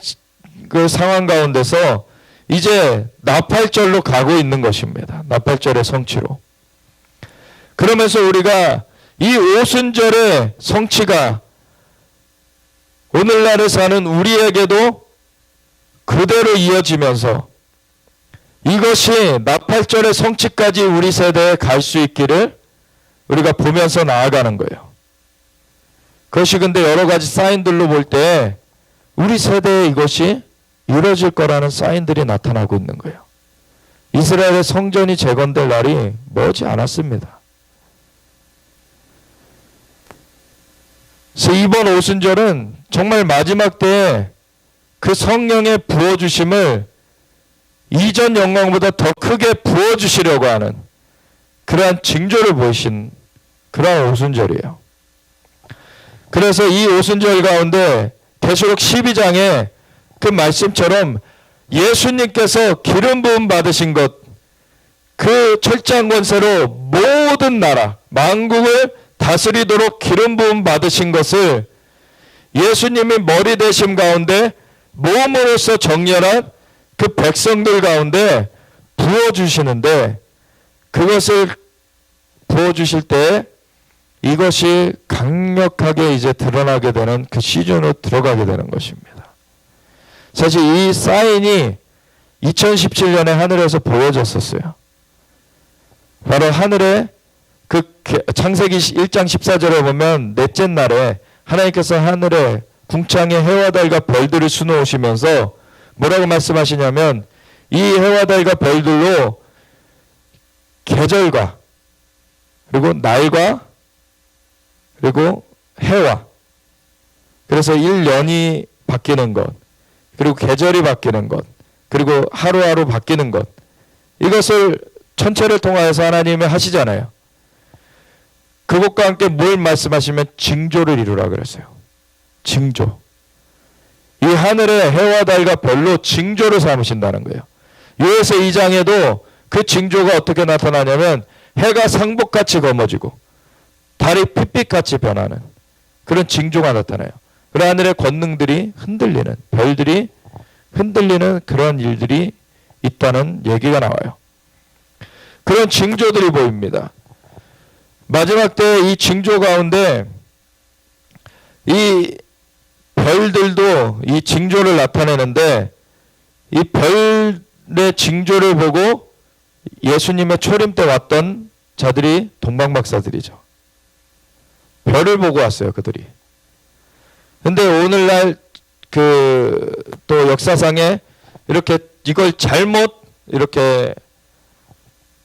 그 상황 가운데서 이제 나팔절로 가고 있는 것입니다. 나팔절의 성취로. 그러면서 우리가 이 오순절의 성취가 오늘날에 사는 우리에게도 그대로 이어지면서 이것이 나팔절의 성취까지 우리 세대에 갈 수 있기를 우리가 보면서 나아가는 거예요. 그것이 근데 여러 가지 사인들로 볼 때 우리 세대에 이것이 이루어질 거라는 사인들이 나타나고 있는 거예요. 이스라엘의 성전이 재건될 날이 멀지 않았습니다. 그래서 이번 오순절은 정말 마지막 때에 그 성령의 부어주심을 이전 영광보다 더 크게 부어주시려고 하는 그러한 징조를 보이신 그러한 오순절이에요. 그래서 이 오순절 가운데 계시록 12장에 그 말씀처럼 예수님께서 기름 부음 받으신 것, 그 철장 권세로 모든 나라, 만국을 다스리도록 기름 부음 받으신 것을 예수님이 머리 되심 가운데 몸으로서 정렬한 그 백성들 가운데 부어주시는데, 그것을 부어주실 때 이것이 강력하게 이제 드러나게 되는 그 시즌으로 들어가게 되는 것입니다. 사실 이 사인이 2017년에 하늘에서 보여졌었어요. 바로 하늘에 그 창세기 1장 14절에 보면 넷째 날에 하나님께서 하늘에 궁창에 해와 달과 별들을 수놓으시면서 뭐라고 말씀하시냐면, 이 해와 달과 별들로 계절과 그리고 날과 그리고 해와, 그래서 1년이 바뀌는 것, 그리고 계절이 바뀌는 것, 그리고 하루하루 바뀌는 것, 이것을 천체를 통하여서 하나님이 하시잖아요. 그것과 함께 뭘 말씀하시면 징조를 이루라 그랬어요. 징조. 이 하늘의 해와 달과 별로 징조를 삼으신다는 거예요. 요에서 2장에도 그 징조가 어떻게 나타나냐면 해가 상복같이 검어지고 달이 핏빛같이 변하는 그런 징조가 나타나요. 그 하늘의 권능들이 흔들리는, 별들이 흔들리는 그런 일들이 있다는 얘기가 나와요. 그런 징조들이 보입니다. 마지막 때 이 징조 가운데 이 별들도 이 징조를 나타내는데, 이 별의 징조를 보고 예수님의 초림 때 왔던 자들이 동방박사들이죠. 별을 보고 왔어요, 그들이. 근데 오늘날 또 역사상에 이렇게 이걸 잘못 이렇게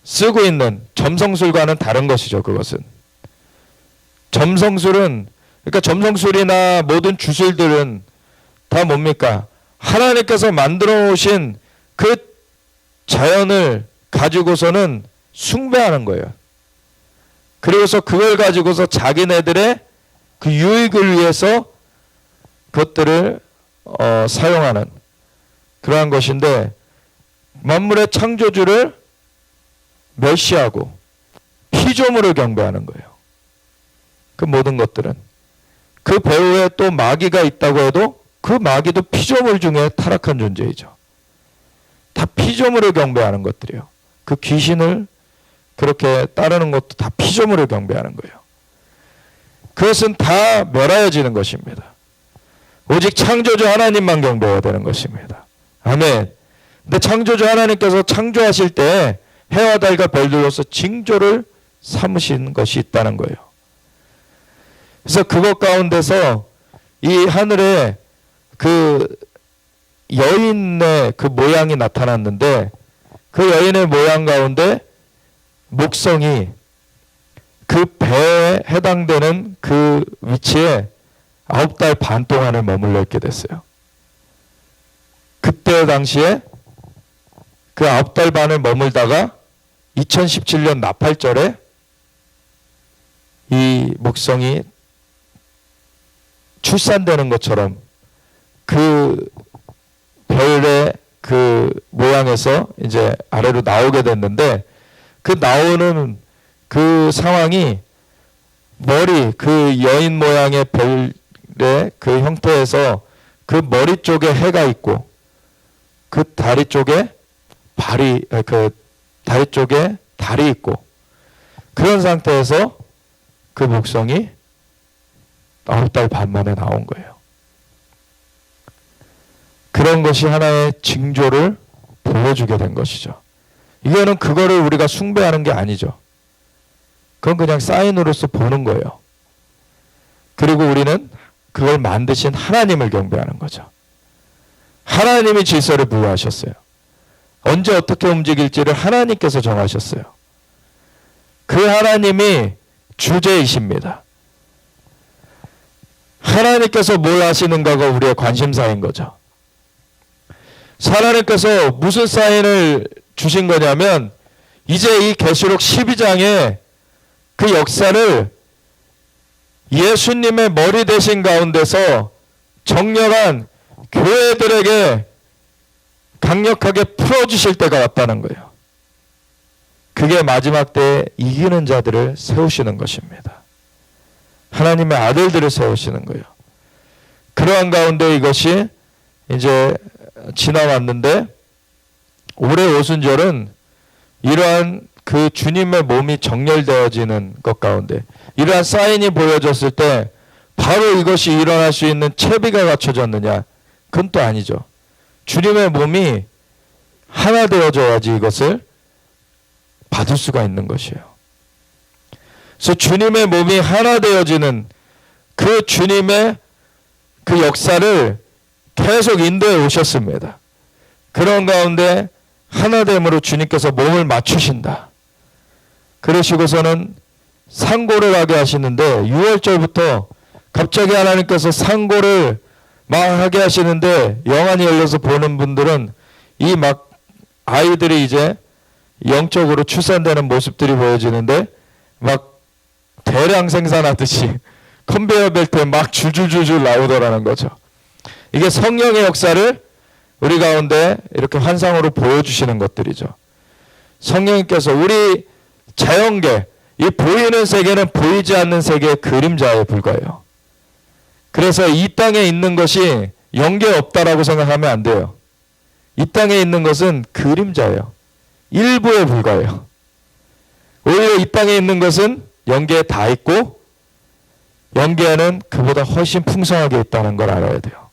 쓰고 있는 점성술과는 다른 것이죠. 그것은 점성술은, 그러니까 점성술이나 모든 주술들은 다 뭡니까? 하나님께서 만들어 놓으신 그 자연을 가지고서는 숭배하는 거예요. 그리고서 그걸 가지고서 자기네들의 그 유익을 위해서 그것들을 사용하는 그러한 것인데, 만물의 창조주를 멸시하고 피조물을 경배하는 거예요. 그 모든 것들은 그 배후에 또 마귀가 있다고 해도 그 마귀도 피조물 중에 타락한 존재이죠. 다 피조물을 경배하는 것들이에요. 그 귀신을 그렇게 따르는 것도 다 피조물을 경배하는 거예요. 그것은 다 멸하여지는 것입니다. 오직 창조주 하나님만 경배해야 되는 것입니다. 아멘. 근데 창조주 하나님께서 창조하실 때 해와 달과 별들로서 징조를 삼으신 것이 있다는 거예요. 그래서 그것 가운데서 이 하늘에 그 여인의 그 모양이 나타났는데, 그 여인의 모양 가운데 목성이 그 배에 해당되는 그 위치에 9달 반 동안을 머물러 있게 됐어요. 그때 당시에 그 9달 반을 머물다가 2017년 나팔절에 이 목성이 출산되는 것처럼 그 별의 그 모양에서 이제 아래로 나오게 됐는데, 그 나오는 그 상황이 머리, 그 여인 모양의 별의 그 형태에서 그 머리 쪽에 해가 있고 그 다리 쪽에 다리 쪽에 달이 있고, 그런 상태에서 그 목성이 9달 반 만에 나온 거예요. 그런 것이 하나의 징조를 보여주게 된 것이죠. 이거는 그거를 우리가 숭배하는 게 아니죠. 그건 그냥 사인으로서 보는 거예요. 그리고 우리는 그걸 만드신 하나님을 경배하는 거죠. 하나님이 질서를 부여하셨어요. 언제 어떻게 움직일지를 하나님께서 정하셨어요. 그 하나님이 주제이십니다. 하나님께서 뭘 하시는가가 우리의 관심사인 거죠. 하나님께서 무슨 사인을 주신 거냐면 이제 이 계시록 12장에 그 역사를 예수님의 머리 대신 가운데서 정렬한 교회들에게 강력하게 풀어주실 때가 왔다는 거예요. 그게 마지막 때에 이기는 자들을 세우시는 것입니다. 하나님의 아들들을 세우시는 거예요. 그러한 가운데 이것이 이제 지나왔는데 올해 오순절은 이러한 그 주님의 몸이 정렬되어지는 것 가운데 이러한 사인이 보여졌을 때 바로 이것이 일어날 수 있는 채비가 갖춰졌느냐? 그건 또 아니죠. 주님의 몸이 하나 되어져야지 이것을 받을 수가 있는 것이에요. 그래서 주님의 몸이 하나 되어지는 그 주님의 그 역사를 계속 인도해 오셨습니다. 그런 가운데 하나됨으로 주님께서 몸을 맞추신다. 그러시고서는 상고를 하게 하시는데 6월절부터 갑자기 하나님께서 상고를 막 하게 하시는데 영안이 열려서 보는 분들은 이 막 아이들이 이제 영적으로 출산되는 모습들이 보여지는데 막 대량 생산하듯이 컨베이어 벨트에 막 줄줄줄줄 나오더라는 거죠. 이게 성령의 역사를 우리 가운데 이렇게 환상으로 보여주시는 것들이죠. 성령님께서 우리 자연계, 이 보이는 세계는 보이지 않는 세계의 그림자에 불과해요. 그래서 이 땅에 있는 것이 영계에 없다라고 생각하면 안 돼요. 이 땅에 있는 것은 그림자예요. 일부에 불과해요. 오히려 이 땅에 있는 것은 영계에 다 있고 영계에는 그보다 훨씬 풍성하게 있다는 걸 알아야 돼요.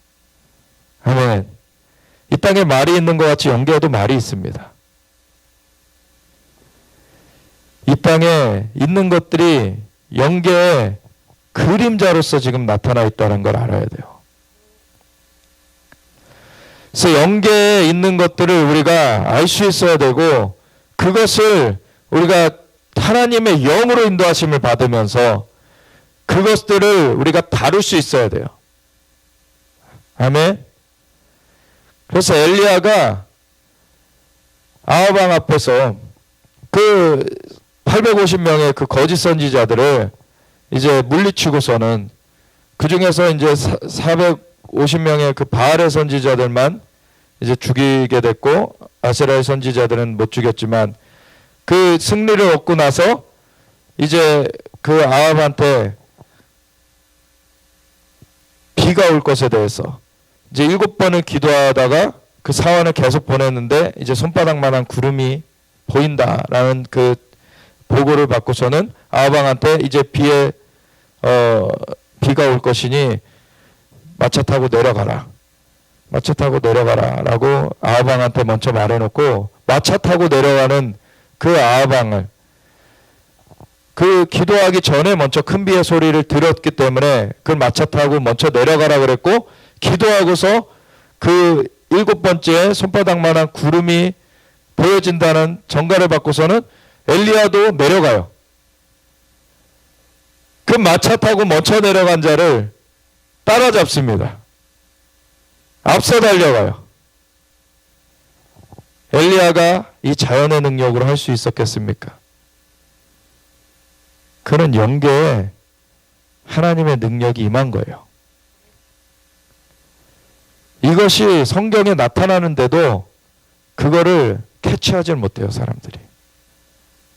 아멘. 이 땅에 말이 있는 것 같이 영계에도 말이 있습니다. 이 땅에 있는 것들이 영계의 그림자로서 지금 나타나 있다는 걸 알아야 돼요. 그래서 영계에 있는 것들을 우리가 알 수 있어야 되고 그것을 우리가 하나님의 영으로 인도하심을 받으면서 그것들을 우리가 다룰 수 있어야 돼요. 아멘. 그래서 엘리야가 아하방 앞에서 그 850명의 그 거짓 선지자들을 이제 물리치고서는 그 중에서 이제 450명의 그 바알의 선지자들만 이제 죽이게 됐고 아세라의 선지자들은 못 죽였지만 그 승리를 얻고 나서 이제 그 아합한테 비가 올 것에 대해서 이제 7번을 기도하다가 그 사원을 계속 보냈는데 이제 손바닥만한 구름이 보인다라는 그 보고를 받고서는 아합왕한테 이제 비가 올 것이니 마차 타고 내려가라. 마차 타고 내려가라 라고 아합왕한테 먼저 말해놓고 마차 타고 내려가는 그 아합왕을 그 기도하기 전에 먼저 큰 비의 소리를 들었기 때문에 그걸 마차 타고 먼저 내려가라 그랬고 기도하고서 그 7번째 손바닥만한 구름이 보여진다는 전가를 받고서는 엘리야도 내려가요. 그 마차 타고 먼저 내려간 자를 따라잡습니다. 앞서 달려가요. 엘리야가 이 자연의 능력으로 할 수 있었겠습니까? 그는 영계에 하나님의 능력이 임한 거예요. 이것이 성경에 나타나는데도 그거를 캐치하지 못해요, 사람들이.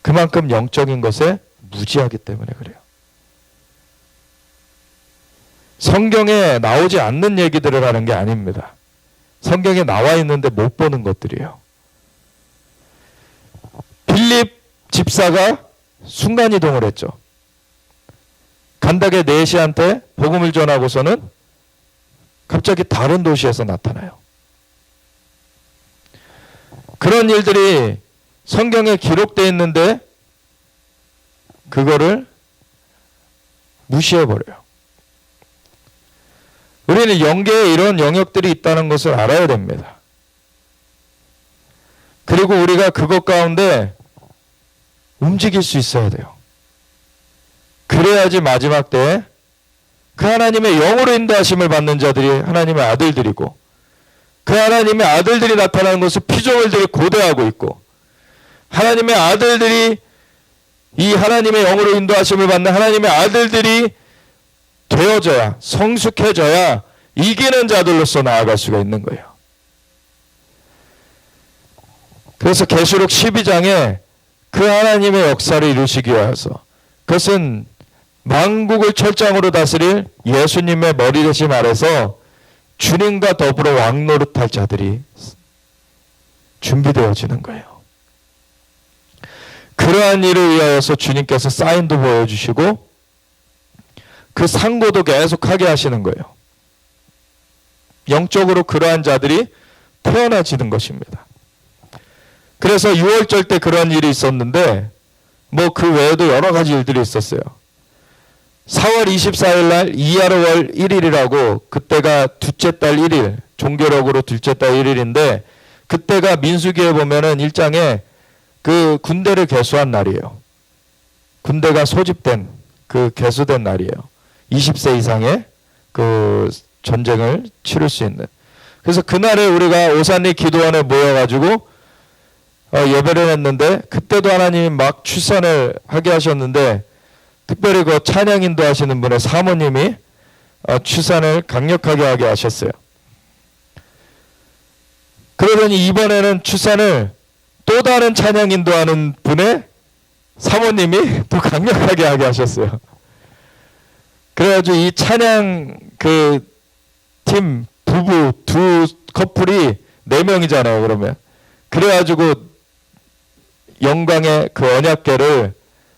그만큼 영적인 것에 무지하기 때문에 그래요. 성경에 나오지 않는 얘기들을 하는 게 아닙니다. 성경에 나와 있는데 못 보는 것들이에요. 빌립 집사가 순간이동을 했죠. 간다게 네시한테 복음을 전하고서는 갑자기 다른 도시에서 나타나요. 그런 일들이 성경에 기록되어 있는데 그거를 무시해버려요. 우리는 영계에 이런 영역들이 있다는 것을 알아야 됩니다. 그리고 우리가 그것 가운데 움직일 수 있어야 돼요. 그래야지 마지막 때에 그 하나님의 영으로 인도하심을 받는 자들이 하나님의 아들들이고, 그 하나님의 아들들이 나타나는 것을 피조물들이 고대하고 있고, 하나님의 아들들이 이 하나님의 영으로 인도하심을 받는 하나님의 아들들이 되어져야, 성숙해져야 이기는 자들로서 나아갈 수가 있는 거예요. 그래서 계시록 12장에 그 하나님의 역사를 이루시기 위해서, 그것은 만국을 철장으로 다스릴 예수님의 머리 대신 아래서 주님과 더불어 왕노릇할 자들이 준비되어지는 거예요. 그러한 일을 위하여서 주님께서 사인도 보여주시고 그 상고도 계속하게 하시는 거예요. 영적으로 그러한 자들이 태어나지는 것입니다. 그래서 6월절 때 그런 일이 있었는데, 뭐 그 외에도 여러 가지 일들이 있었어요. 4월 24일 날 이하르월 1일이라고, 그때가 둘째 달 1일, 종교력으로 둘째 달 1일인데, 그때가 민수기에 보면은 1장에 그 군대를 개수한 날이에요. 군대가 소집된, 그 개수된 날이에요. 20세 이상의 그 전쟁을 치를 수 있는. 그래서 그날에 우리가 오산리 기도원에 모여가지고 예배를 했는데, 그때도 하나님이 막 출산을 하게 하셨는데, 특별히 그 찬양 인도하시는 분의 사모님이 출산을 강력하게 하게 하셨어요. 그러더니 이번에는 출산을 또 다른 찬양 인도하는 분의 사모님이 또 강력하게 하게 하셨어요. 그래가지고 이 찬양 그 팀 부부 두 커플이 4명이잖아요. 그러면 그래가지고 영광의 그 언약궤를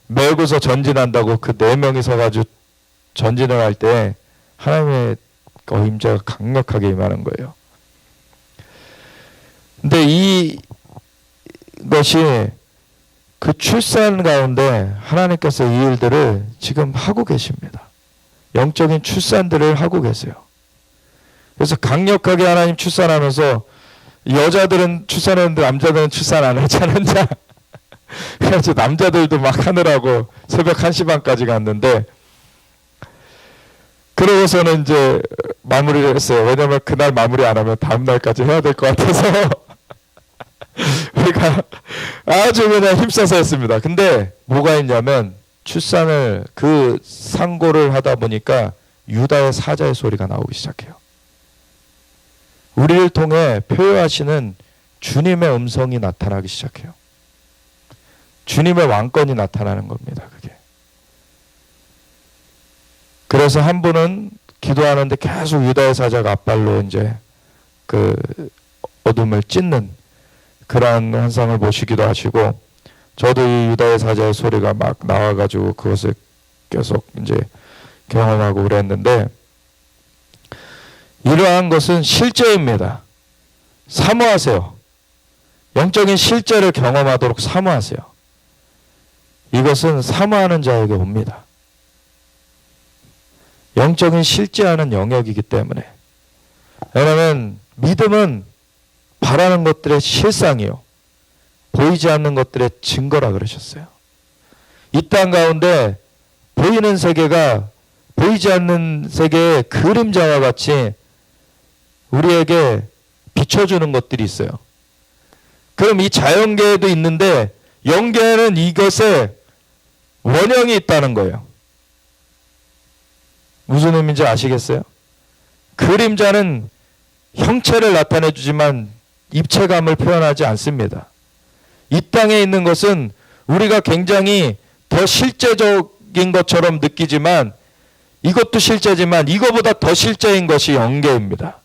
메고서 전진한다고 그 4명이 서가지고 전진을 할 때 하나님의 임재가 강력하게 임하는 거예요. 근데 이것이 그 출산 가운데 하나님께서 이 일들을 지금 하고 계십니다. 영적인 출산들을 하고 계세요. 그래서 강력하게 하나님 출산하면서 여자들은 출산했는데 남자들은 출산 안 했잖아요. 그래서 남자들도 막 하느라고 새벽 1시 반까지 갔는데, 그러고서는 이제 마무리를 했어요. 왜냐면 그날 마무리 안 하면 다음 날까지 해야 될 것 같아서 우리가 아주 그냥 힘써서 했습니다. 근데 뭐가 있냐면 출산을 그 상고를 하다 보니까 유다의 사자의 소리가 나오기 시작해요. 우리를 통해 표효하시는 주님의 음성이 나타나기 시작해요. 주님의 왕권이 나타나는 겁니다. 그게. 그래서 한 분은 기도하는데 계속 유다의 사자가 앞발로 이제 그 어둠을 찢는 그러한 환상을 보시기도 하시고, 저도 이 유다의 사자의 소리가 막 나와가지고 그것을 계속 이제 경험하고 그랬는데, 이러한 것은 실제입니다. 사모하세요. 영적인 실제를 경험하도록 사모하세요. 이것은 사모하는 자에게 옵니다. 영적인 실제하는 영역이기 때문에. 왜냐하면 믿음은 바라는 것들의 실상이요, 보이지 않는 것들의 증거라 그러셨어요. 이 땅 가운데 보이는 세계가 보이지 않는 세계의 그림자와 같이 우리에게 비춰주는 것들이 있어요. 그럼 이 자연계에도 있는데 영계에는 이것에 원형이 있다는 거예요. 무슨 의미인지 아시겠어요? 그림자는 형체를 나타내 주지만 입체감을 표현하지 않습니다. 이 땅에 있는 것은 우리가 굉장히 더 실제적인 것처럼 느끼지만, 이것도 실제지만 이거보다 더 실제인 것이 영계입니다.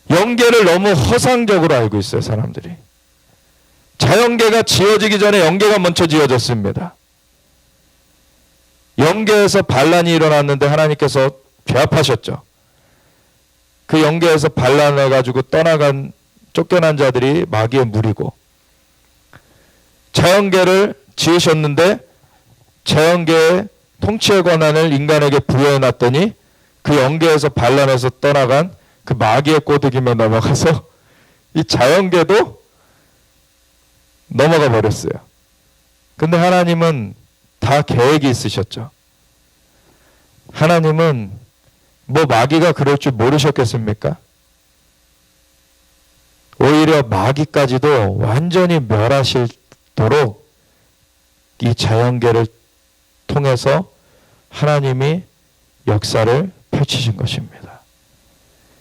영계를 너무 허상적으로 알고 있어요, 사람들이. 자연계가 지어지기 전에 영계가 먼저 지어졌습니다. 영계에서 반란이 일어났는데 하나님께서 배합하셨죠. 그 영계에서 반란해가지고 떠나간 쫓겨난 자들이 마귀의 무리고, 자연계를 지으셨는데 자연계의 통치의 권한을 인간에게 부여해놨더니 그 영계에서 반란해서 떠나간 그 마귀의 꼬드김에 넘어가서 이 자연계도 넘어가 버렸어요. 근데 하나님은 다 계획이 있으셨죠. 하나님은 뭐 마귀가 그럴 줄 모르셨겠습니까? 오히려 마귀까지도 완전히 멸하시도록 이 자연계를 통해서 하나님이 역사를 펼치신 것입니다.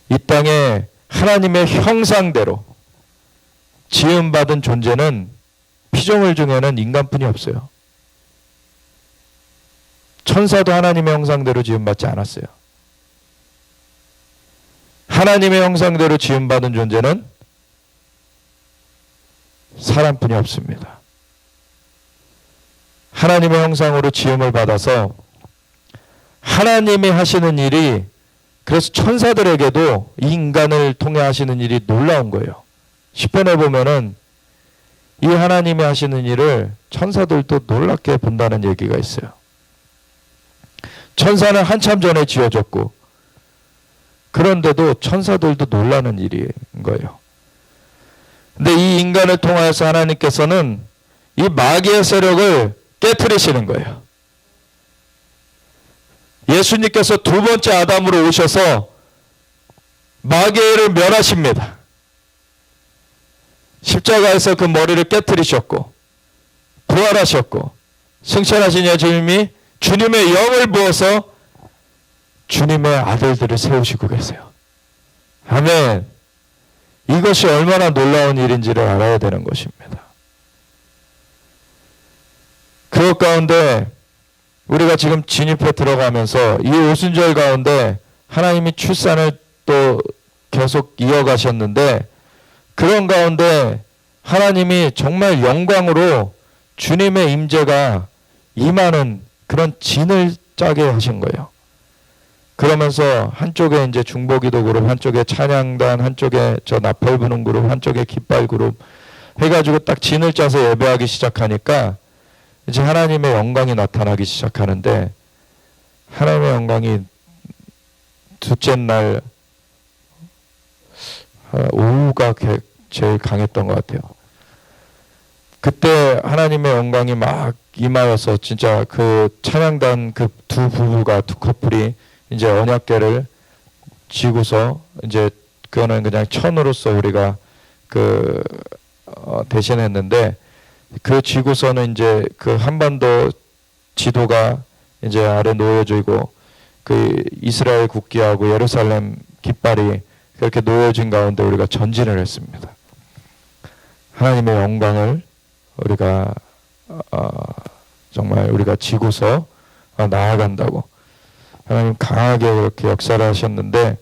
이 땅에 하나님의 형상대로 지음받은 존재는 피조물 중에는 인간뿐이 없어요. 천사도 하나님의 형상대로 지음받지 않았어요. 하나님의 형상대로 지음받은 존재는 사람뿐이 없습니다. 하나님의 형상으로 지음을 받아서 하나님이 하시는 일이, 그래서 천사들에게도 이 인간을 통해 하시는 일이 놀라운 거예요. 시편에 보면은 이 하나님이 하시는 일을 천사들도 놀랍게 본다는 얘기가 있어요. 천사는 한참 전에 지어졌고 그런데도 천사들도 놀라는 일인 거예요. 근데 이 인간을 통하여서 하나님께서는 이 마귀의 세력을 깨트리시는 거예요. 예수님께서 두 번째 아담으로 오셔서 마귀를 멸하십니다. 십자가에서 그 머리를 깨트리셨고 부활하셨고 승천하신 예수님이 주님의 영을 부어서 주님의 아들들을 세우시고 계세요. 아멘. 이것이 얼마나 놀라운 일인지를 알아야 되는 것입니다. 그것 가운데 우리가 지금 진입해 들어가면서 이 오순절 가운데 하나님이 출산을 또 계속 이어가셨는데, 그런 가운데 하나님이 정말 영광으로 주님의 임재가 임하는 그런 진을 짜게 하신 거예요. 그러면서 한쪽에 이제 중보기도 그룹, 한쪽에 찬양단, 한쪽에 저 나팔 부는 그룹, 한쪽에 깃발 그룹 해가지고 딱 진을 짜서 예배하기 시작하니까 이제 하나님의 영광이 나타나기 시작하는데, 하나님의 영광이 둘째 날 오후가 제일 강했던 것 같아요. 그때 하나님의 영광이 막 임하여서 진짜 그 찬양단 그 두 부부가, 두 커플이 이제 언약궤를 지고서, 이제 그거는 그냥 천으로서 우리가 대신했는데, 그 지고서는 이제 그 한반도 지도가 이제 아래 놓여져 있고 그 이스라엘 국기하고 예루살렘 깃발이 그렇게 놓여진 가운데 우리가 전진을 했습니다. 하나님의 영광을 우리가 정말 우리가 지고서 나아간다고 하나님 강하게 그렇게 역사를 하셨는데,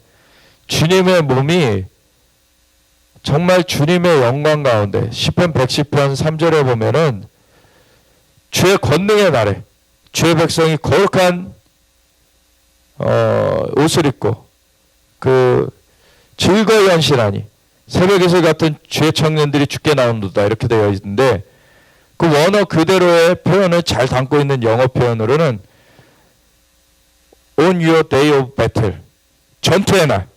주님의 몸이 정말 주님의 영광 가운데 시편 110편 3절에 보면은 주의 권능의 날에 주의 백성이 거룩한 옷을 입고 그 즐거이 헌신하니 새벽에서 같은 주의 청년들이 주께 나온도다, 이렇게 되어 있는데, 그 원어 그대로의 표현을 잘 담고 있는 영어 표현으로는 On your day of battle, 전투의 날,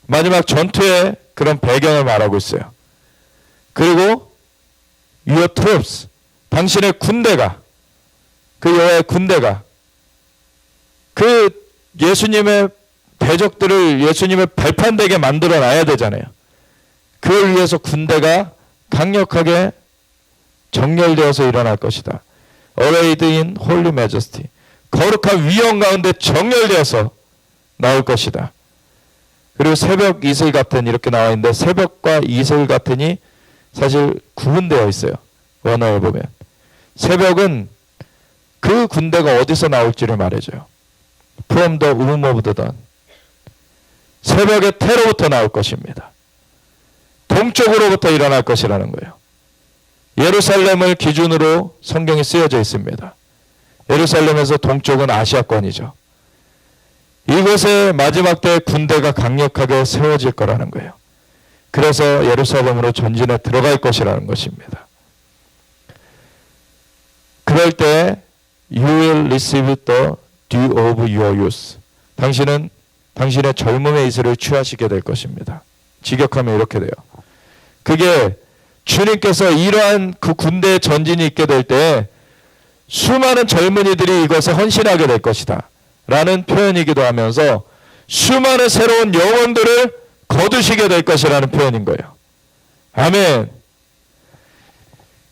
마지막 전투의 그런 배경을 말하고 있어요. 그리고 your troops, 당신의 군대가, 그 여호와의 군대가 그 예수님의 대적들을 예수님의 발판되게 만들어 놔야 되잖아요. 그걸 위해서 군대가 강력하게 정렬되어서 일어날 것이다. Arrayed in holy majesty, 거룩한 위엄 가운데 정렬되어서 나올 것이다. 그리고 새벽 이슬 같은, 이렇게 나와 있는데 새벽과 이슬 같으니 사실 구분되어 있어요. 원어에 보면 새벽은 그 군대가 어디서 나올지를 말해줘요. From the womb of the dawn, 새벽의 태로부터 나올 것입니다. 동쪽으로부터 일어날 것이라는 거예요. 예루살렘을 기준으로 성경이 쓰여져 있습니다. 예루살렘에서 동쪽은 아시아권이죠. 이곳에 마지막 때 군대가 강력하게 세워질 거라는 거예요. 그래서 예루살렘으로 전진해 들어갈 것이라는 것입니다. 그럴 때 You will receive the dew of your youth, 당신은 당신의 젊음의 이슬을 취하시게 될 것입니다. 직역하면 이렇게 돼요. 그게 주님께서 이러한 그 군대의 전진이 있게 될 때 수많은 젊은이들이 이것에 헌신하게 될 것이다 라는 표현이기도 하면서 수많은 새로운 영혼들을 거두시게 될 것이라는 표현인 거예요. 아멘.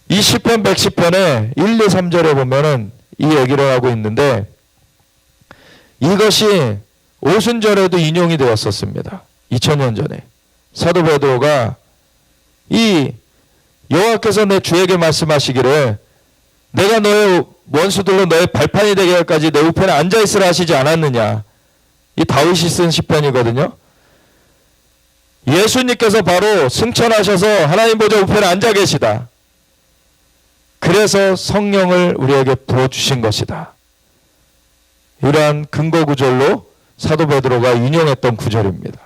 이 시편 110편에 1, 2, 3절에 보면은 이 얘기를 하고 있는데 이것이 오순절에도 인용이 되었었습니다. 2000년 전에 사도 베드로가 이 여호와께서 내 주에게 말씀하시기를 내가 너의 원수들로 너의 발판이 되게 할까지 내 우편에 앉아있으라 하시지 않았느냐. 이 다윗이 쓴 시편이거든요. 예수님께서 바로 승천하셔서 하나님 보좌 우편에 앉아 계시다. 그래서 성령을 우리에게 부어주신 것이다. 이러한 근거 구절로 사도 베드로가 인용했던 구절입니다.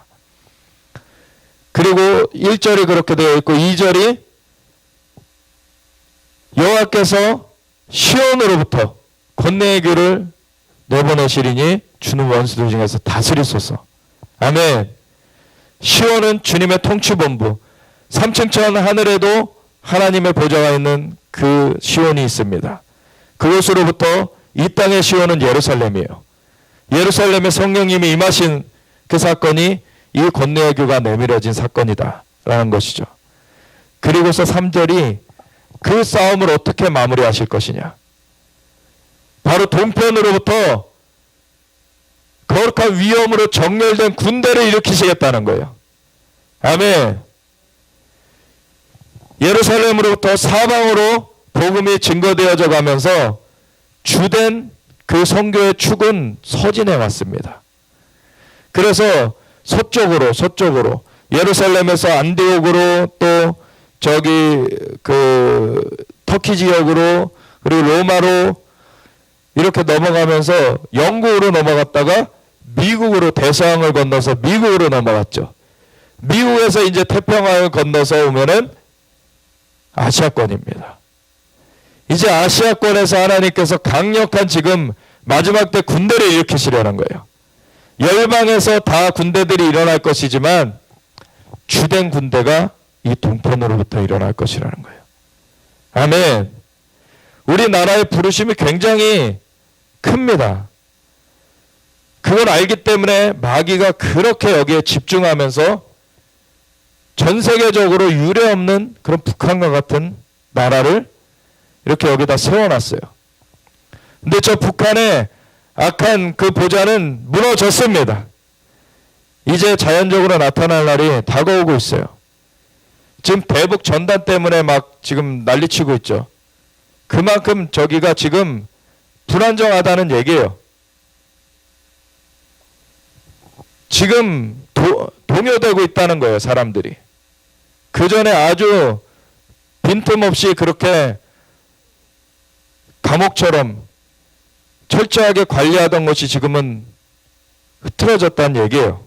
그리고 1절이 그렇게 되어 있고 2절이 여호와께서 시온으로부터 권능의 귀를 내보내시리니 주는 원수들 중에서 다스리소서. 아멘. 시온은 주님의 통치본부, 3층 천 하늘에도 하나님의 보좌가 있는 그 시온이 있습니다. 그곳으로부터 이 땅의 시온은 예루살렘이에요. 예루살렘에 성령님이 임하신 그 사건이 이 권능의 귀가 내밀어진 사건이다 라는 것이죠. 그리고서 3절이 그 싸움을 어떻게 마무리하실 것이냐. 바로 동편으로부터 거룩한 위험으로 정렬된 군대를 일으키시겠다는 거예요. 아멘. 예루살렘으로부터 사방으로 복음이 증거되어져 가면서 주된 그 선교의 축은 서진해 왔습니다. 그래서 서쪽으로 예루살렘에서 안디옥으로 또 저기 그 터키 지역으로 그리고 로마로 이렇게 넘어가면서 영국으로 넘어갔다가 미국으로 대서양을 건너서 미국으로 넘어갔죠. 미국에서 이제 태평양을 건너서 오면은 아시아권입니다. 이제 아시아권에서 하나님께서 강력한 지금 마지막 때 군대를 일으키시려는 거예요. 열방에서 다 군대들이 일어날 것이지만 주된 군대가 이 동편으로부터 일어날 것이라는 거예요. 아멘. 우리나라의 부르심이 굉장히 큽니다. 그걸 알기 때문에 마귀가 그렇게 여기에 집중하면서 전 세계적으로 유례없는 그런 북한과 같은 나라를 이렇게 여기다 세워놨어요. 근데 저 북한의 악한 그 보좌는 무너졌습니다. 이제 자연적으로 나타날 날이 다가오고 있어요. 지금 대북 전단 때문에 막 지금 난리치고 있죠. 그만큼 저기가 지금 불안정하다는 얘기예요. 지금 동요되고 있다는 거예요, 사람들이. 그 전에 아주 빈틈없이 그렇게 감옥처럼 철저하게 관리하던 것이 지금은 흐트러졌다는 얘기예요.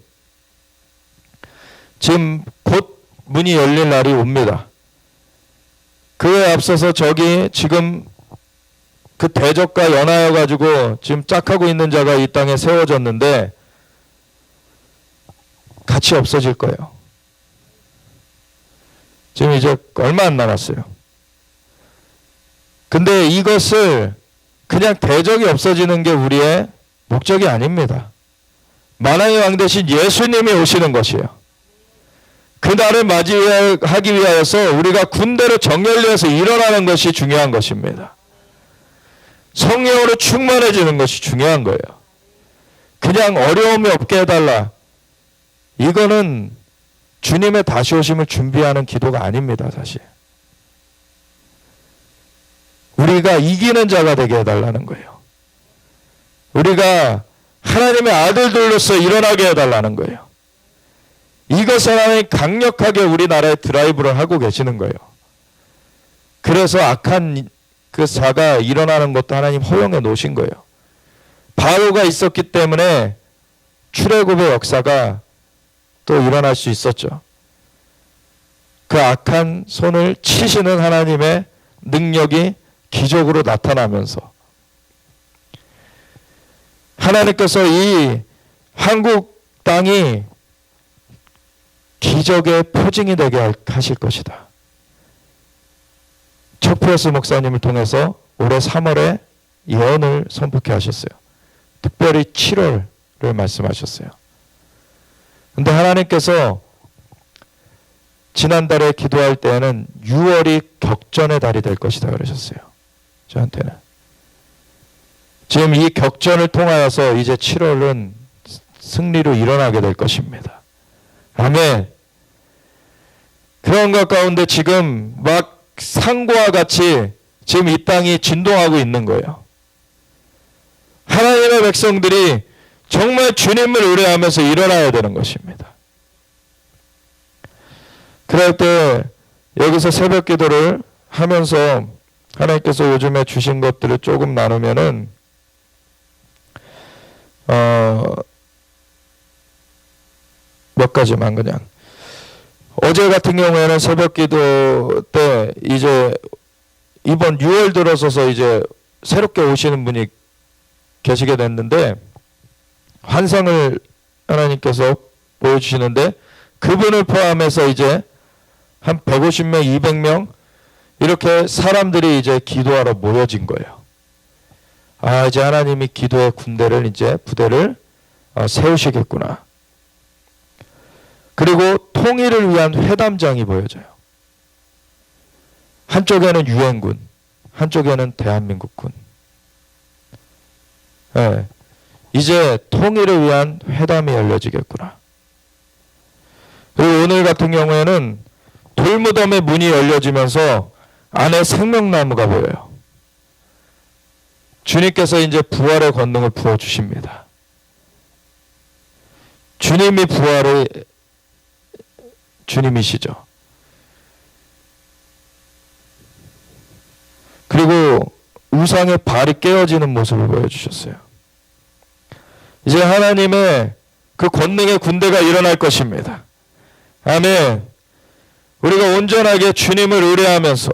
지금 곧 문이 열릴 날이 옵니다. 그에 앞서서 저기 지금 그 대적과 연하여 가지고 지금 짝하고 있는 자가 이 땅에 세워졌는데 같이 없어질 거예요. 지금 이제 얼마 안 남았어요. 근데 이것을 그냥 대적이 없어지는 게 우리의 목적이 아닙니다. 만왕의 왕 대신 예수님이 오시는 것이에요. 그날을 맞이하기 위하여서 우리가 군대로 정렬되어서 일어나는 것이 중요한 것입니다. 성령으로 충만해지는 것이 중요한 거예요. 그냥 어려움이 없게 해달라. 이거는 주님의 다시 오심을 준비하는 기도가 아닙니다, 사실. 우리가 이기는 자가 되게 해달라는 거예요. 우리가 하나님의 아들들로서 일어나게 해달라는 거예요. 이것을 하나님 강력하게 우리나라에 드라이브를 하고 계시는 거예요. 그래서 악한 그 사가 일어나는 것도 하나님 허용해 놓으신 거예요. 바로가 있었기 때문에 출애굽의 역사가 또 일어날 수 있었죠. 그 악한 손을 치시는 하나님의 능력이 기적으로 나타나면서 하나님께서 이 한국 땅이 기적의 표징이 되게 하실 것이다. 척프레스 목사님을 통해서 올해 3월에 예언을 선포케 하셨어요. 특별히 7월을 말씀하셨어요. 근데 하나님께서 지난달에 기도할 때에는 6월이 격전의 달이 될 것이다 그러셨어요. 저한테는. 지금 이 격전을 통하여서 이제 7월은 승리로 일어나게 될 것입니다. 아멘. 그런 것 가운데 지금 막 상고와 같이 지금 이 땅이 진동하고 있는 거예요. 하나님의 백성들이 정말 주님을 의뢰하면서 일어나야 되는 것입니다. 그럴 때 여기서 새벽 기도를 하면서 하나님께서 요즘에 주신 것들을 조금 나누면은 몇 가지만 그냥. 어제 같은 경우에는 새벽 기도 때 이제 이번 6월 들어서서 이제 새롭게 오시는 분이 계시게 됐는데 환상을 하나님께서 보여주시는데 그분을 포함해서 이제 한 150명, 200명 이렇게 사람들이 이제 기도하러 모여진 거예요. 아, 이제 하나님이 기도의 군대를 이제 부대를 세우시겠구나. 그리고 통일을 위한 회담장이 보여져요. 한쪽에는 유엔군, 한쪽에는 대한민국군. 네. 이제 통일을 위한 회담이 열려지겠구나. 그리고 오늘 같은 경우에는 돌무덤의 문이 열려지면서 안에 생명나무가 보여요. 주님께서 이제 부활의 권능을 부어주십니다. 주님이 부활의 주님이시죠. 그리고 우상의 발이 깨어지는 모습을 보여주셨어요. 이제 하나님의 그 권능의 군대가 일어날 것입니다. 아멘. 우리가 온전하게 주님을 의뢰하면서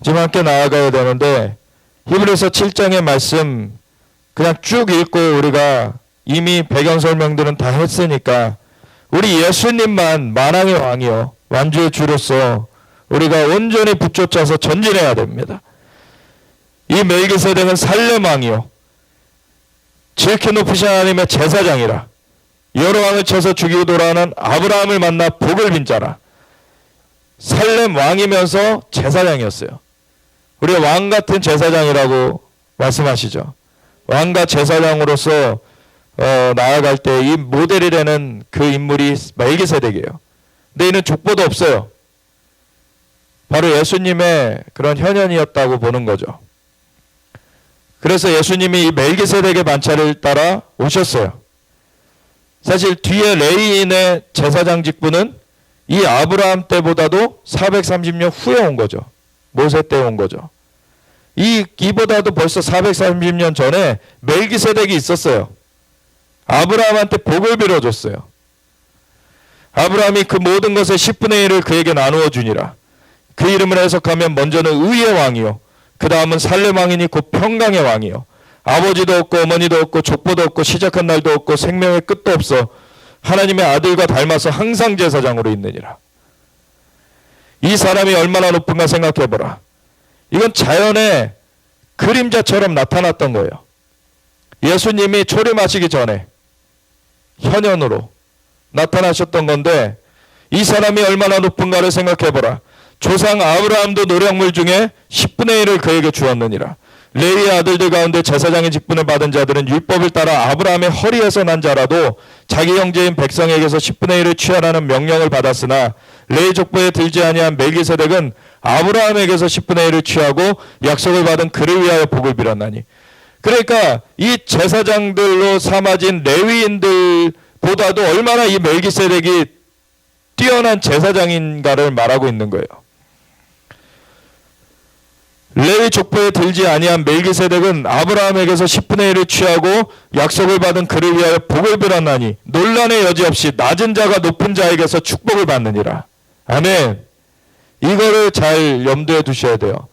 지금 함께 나아가야 되는데 히브리서 7장의 말씀 그냥 쭉 읽고 우리가 이미 배경 설명들은 다 했으니까 우리 예수님만 만왕의 왕이요 완주의 주로서 우리가 온전히 붙쫓아서 전진해야 됩니다. 이 멜기세덱은 살렘 왕이요 지극히 높으신 하나님의 제사장이라 여러 왕을 쳐서 죽이고 돌아오는 아브라함을 만나 복을 빈 자라. 살렘 왕이면서 제사장이었어요. 우리가 왕 같은 제사장이라고 말씀하시죠. 왕과 제사장으로서 나아갈 때 이 모델이 되는 그 인물이 멜기세덱이에요. 근데 이는 족보도 없어요. 바로 예수님의 그런 현현이었다고 보는 거죠. 그래서 예수님이 이 멜기세덱의 반차를 따라 오셨어요. 사실 뒤에 레위인의 제사장 직분은 이 아브라함 때보다도 430년 후에 온 거죠. 모세 때 온 거죠. 이보다도 벌써 430년 전에 멜기세덱이 있었어요. 아브라함한테 복을 빌어줬어요. 아브라함이 그 모든 것의 10분의 1을 그에게 나누어 주니라. 그 이름을 해석하면 먼저는 의의 왕이요 그 다음은 살렘 왕이니 곧 평강의 왕이요 아버지도 없고 어머니도 없고 족보도 없고 시작한 날도 없고 생명의 끝도 없어 하나님의 아들과 닮아서 항상 제사장으로 있느니라. 이 사람이 얼마나 높은가 생각해보라. 이건 자연의 그림자처럼 나타났던 거예요. 예수님이 초림하시기 전에 현현으로 나타나셨던 건데 이 사람이 얼마나 높은가를 생각해보라. 조상 아브라함도 노력물 중에 10분의 1을 그에게 주었느니라. 레위의 아들들 가운데 제사장의 직분을 받은 자들은 율법을 따라 아브라함의 허리에서 난 자라도 자기 형제인 백성에게서 10분의 1을 취하라는 명령을 받았으나 레위 족보에 들지 아니한 멜기세덱은 아브라함에게서 10분의 1을 취하고 약속을 받은 그를 위하여 복을 빌었나니. 그러니까 이 제사장들로 삼아진 레위인들보다도 얼마나 이 멜기세덱이 뛰어난 제사장인가를 말하고 있는 거예요. 레위 족보에 들지 아니한 멜기세덱은 아브라함에게서 10분의 1을 취하고 약속을 받은 그를 위하여 복을 빌었나니 논란의 여지 없이 낮은 자가 높은 자에게서 축복을 받느니라. 아멘. 이거를 잘 염두에 두셔야 돼요.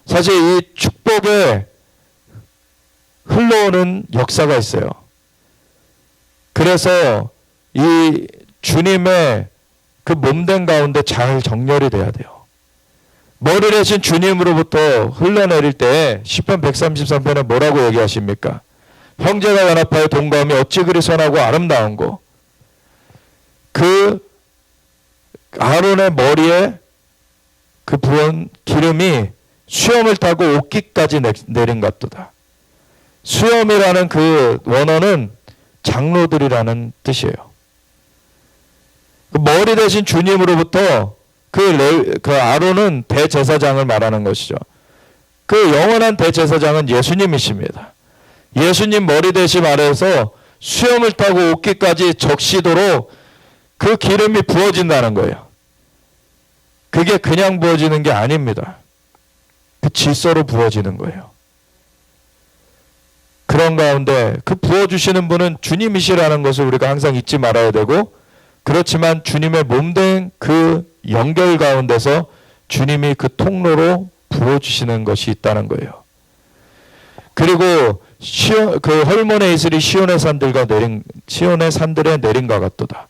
사실 이 축복에 흘러오는 역사가 있어요. 그래서 이 주님의 그 몸된 가운데 잘 정렬이 돼야 돼요. 머리 대신 주님으로부터 흘러내릴 때 시편 133편에 뭐라고 얘기하십니까? 형제가 연합하여 동거하며 어찌 그리 선하고 아름다운 거. 그 아론의 머리에 그 부은 기름이 수염을 타고 옷깃까지 내린 같도다. 수염이라는 그 원어는 장로들이라는 뜻이에요. 그 머리 대신 주님으로부터 그 아론은 대제사장을 말하는 것이죠. 그 영원한 대제사장은 예수님이십니다. 예수님 머리 대심 아래에서 수염을 타고 옷깃까지 적시도록 그 기름이 부어진다는 거예요. 그게 그냥 부어지는 게 아닙니다. 그 질서로 부어지는 거예요. 그런 가운데 그 부어주시는 분은 주님이시라는 것을 우리가 항상 잊지 말아야 되고, 그렇지만 주님의 몸된 그 연결 가운데서 주님이 그 통로로 부어주시는 것이 있다는 거예요. 그리고 그 헐몬의 이슬이 시온의 산들에 내린과 같도다.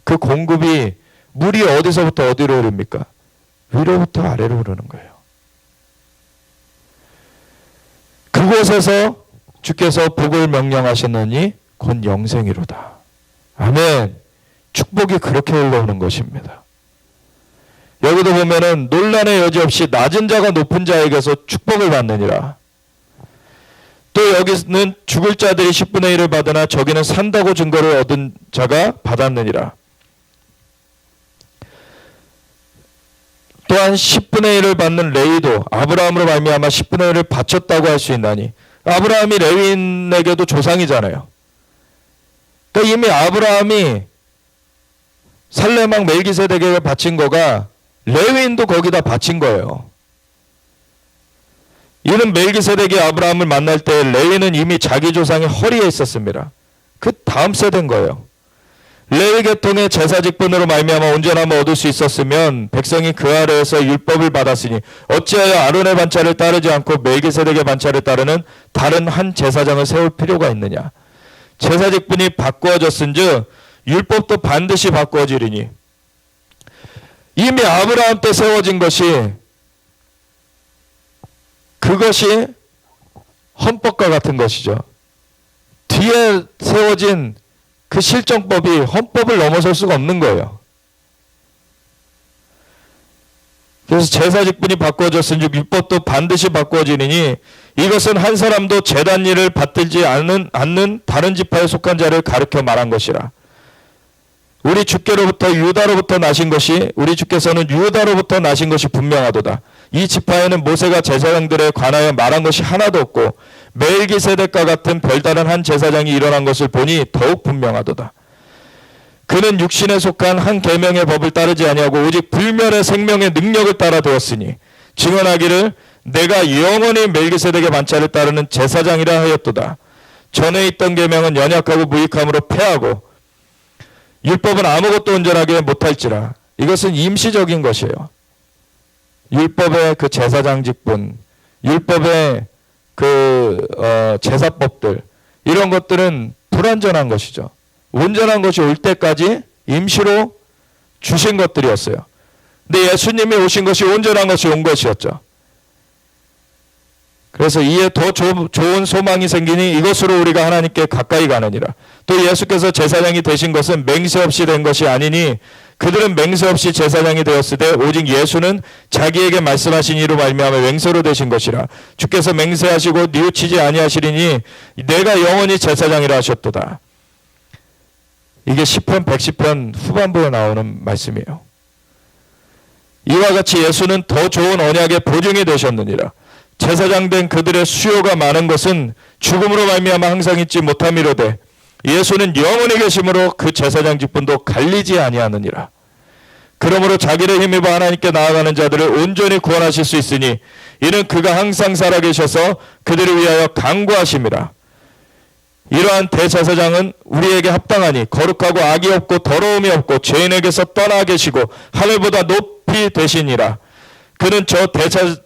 그 공급이 물이 어디서부터 어디로 흐릅니까? 위로부터 아래로 흐르는 거예요. 그곳에서 주께서 복을 명령하셨느니 곧 영생이로다. 아멘. 축복이 그렇게 흘러오는 것입니다. 여기도 보면은 논란의 여지 없이 낮은 자가 높은 자에게서 축복을 받느니라. 또 여기는 죽을 자들이 10분의 1을 받으나 저기는 산다고 증거를 얻은 자가 받았느니라. 또한 10분의 1을 받는 레위도 아브라함으로 말미암아 10분의 1을 바쳤다고 할 수 있나니, 아브라함이 레위인에게도 조상이잖아요. 그러니까 이미 아브라함이 살레망 멜기세덱에게 바친 거가 레위인도 거기다 바친 거예요. 이는 멜기세덱이 아브라함을 만날 때 레위는 이미 자기 조상의 허리에 있었습니다. 그 다음 세대인 거예요. 레위 계통의 제사 직분으로 말미암아 온전함을 얻을 수 있었으면 백성이 그 아래에서 율법을 받았으니 어찌하여 아론의 반차를 따르지 않고 멜기세덱의 반차를 따르는 다른 한 제사장을 세울 필요가 있느냐. 제사 직분이 바꾸어졌은즉 율법도 반드시 바꾸어지리니, 이미 아브라함 때 세워진 것이, 그것이 헌법과 같은 것이죠. 뒤에 세워진 그 실정법이 헌법을 넘어설 수가 없는 거예요. 그래서 제사 직분이 바꾸어졌으니 율법도 반드시 바꾸어지니 이것은 한 사람도 제단 일을 받들지 않는 다른 지파에 속한 자를 가르쳐 말한 것이라. 우리 주께로부터 유다로부터 나신 것이, 우리 주께서는 유다로부터 나신 것이 분명하도다. 이 지파에는 모세가 제사장들에 관하여 말한 것이 하나도 없고 멜기세덱과 같은 별다른 한 제사장이 일어난 것을 보니 더욱 분명하도다. 그는 육신에 속한 한 계명의 법을 따르지 아니하고 오직 불멸의 생명의 능력을 따라 되었으니 증언하기를 내가 영원히 멜기세덱의 반차를 따르는 제사장이라 하였도다. 전에 있던 계명은 연약하고 무익함으로 패하고 율법은 아무것도 온전하게 못할지라. 이것은 임시적인 것이에요. 율법의 그 제사장 직분, 율법의 그 제사법들, 이런 것들은 불완전한 것이죠. 온전한 것이 올 때까지 임시로 주신 것들이었어요. 근데 예수님이 오신 것이 온전한 것이 온 것이었죠. 그래서 이에 더 좋은 소망이 생기니 이것으로 우리가 하나님께 가까이 가느니라. 또 예수께서 제사장이 되신 것은 맹세 없이 된 것이 아니니 그들은 맹세 없이 제사장이 되었으되 오직 예수는 자기에게 말씀하신 이로 말미암아 맹세로 되신 것이라. 주께서 맹세하시고 뉘우치지 아니하시리니 내가 영원히 제사장이라 하셨도다. 이게 시편 110편 후반부에 나오는 말씀이에요. 이와 같이 예수는 더 좋은 언약의 보증이 되셨느니라. 제사장 된 그들의 수요가 많은 것은 죽음으로 말미암아 항상 잊지 못함이로되 예수는 영원히 계심으로 그 제사장 직분도 갈리지 아니하느니라. 그러므로 자기를 힘입어 하나님께 나아가는 자들을 온전히 구원하실 수 있으니 이는 그가 항상 살아계셔서 그들을 위하여 간구하심이라. 이러한 대제사장은 우리에게 합당하니 거룩하고 악이 없고 더러움이 없고 죄인에게서 떠나 계시고 하늘보다 높이 되시니라. 그는 저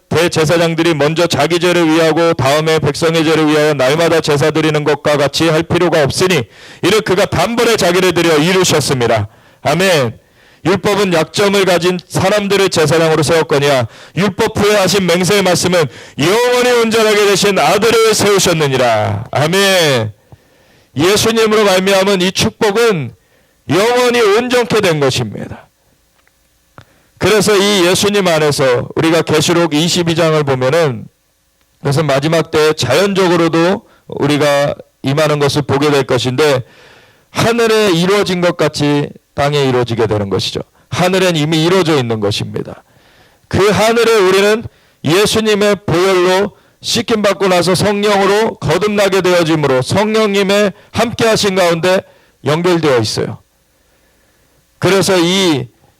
대제사장들이 먼저 자기 죄를 위하고 다음에 백성의 죄를 위하여 날마다 제사 드리는 것과 같이 할 필요가 없으니 이를 그가 단번에 자기를 드려 이루셨습니다. 아멘. 율법은 약점을 가진 사람들을 제사장으로 세웠거니와 율법 후에 하신 맹세의 말씀은 영원히 온전하게 되신 아들을 세우셨느니라. 아멘. 예수님으로 말미암은 이 축복은 영원히 온전케 된 것입니다. 그래서 이 예수님 안에서 우리가 계시록 22장을 보면은 그래서 마지막 때에 자연적으로도 우리가 임하는 것을 보게 될 것인데 하늘에 이루어진 것 같이 땅에 이루어지게 되는 것이죠. 하늘엔 이미 이루어져 있는 것입니다. 그 하늘에 우리는 예수님의 보혈로 씻김받고 나서 성령으로 거듭나게 되어짐으로 성령님의 함께 하신 가운데 연결되어 있어요. 그래서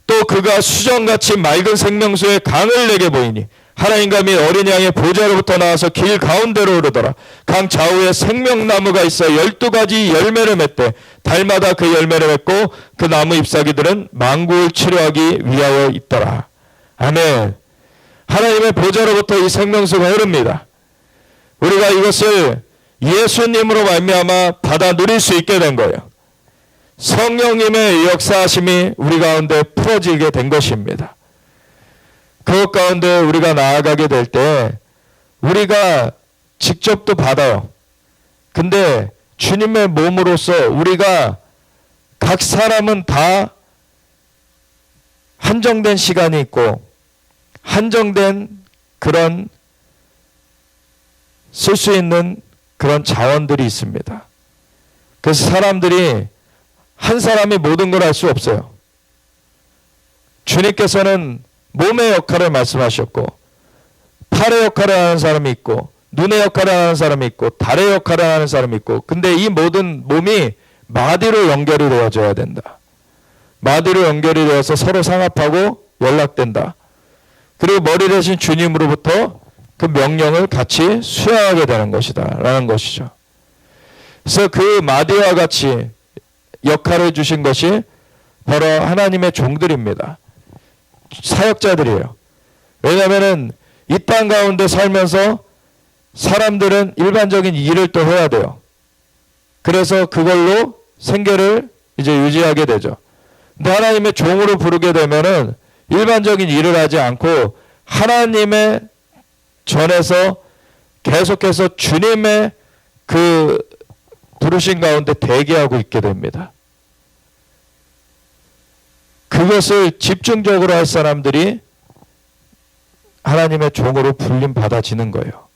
또 그가 수정같이 맑은 생명수의 강을 내게 보이니 하나님과 및 어린 양의 보좌로부터 나와서 길 가운데로 흐르더라. 강 좌우에 생명나무가 있어 12가지 열매를 맺되 달마다 그 열매를 맺고 그 나무 잎사귀들은 만국을 치료하기 위하여 있더라. 아멘. 하나님의 보좌로부터 이 생명수가 흐릅니다. 우리가 이것을 예수님으로 말미암아 받아 누릴 수 있게 된 거예요. 성령님의 역사하심이 우리 가운데 풀어지게 된 것입니다. 그것 가운데 우리가 나아가게 될 때 우리가 직접도 받아요. 근데 주님의 몸으로서 우리가 각 사람은 다 한정된 시간이 있고 한정된 그런 쓸 수 있는 그런 자원들이 있습니다. 그래서 사람들이 한 사람이 모든 걸 할 수 없어요. 주님께서는 몸의 역할을 말씀하셨고 팔의 역할을 하는 사람이 있고 눈의 역할을 하는 사람이 있고 달의 역할을 하는 사람이 있고 근데 이 모든 몸이 마디로 연결이 되어져야 된다. 마디로 연결이 되어서 서로 상합하고 연락된다. 그리고 머리 대신 주님으로부터 그 명령을 같이 수행하게 되는 것이다 라는 것이죠. 그래서 그 마디와 같이 역할을 주신 것이 바로 하나님의 종들입니다. 사역자들이에요. 왜냐하면 이 땅 가운데 살면서 사람들은 일반적인 일을 또 해야 돼요. 그래서 그걸로 생계를 이제 유지하게 되죠. 근데 하나님의 종으로 부르게 되면은 일반적인 일을 하지 않고 하나님의 전에서 계속해서 주님의 그 부르신 가운데 대기하고 있게 됩니다. 그것을 집중적으로 할 사람들이 하나님의 종으로 불림 받아지는 거예요.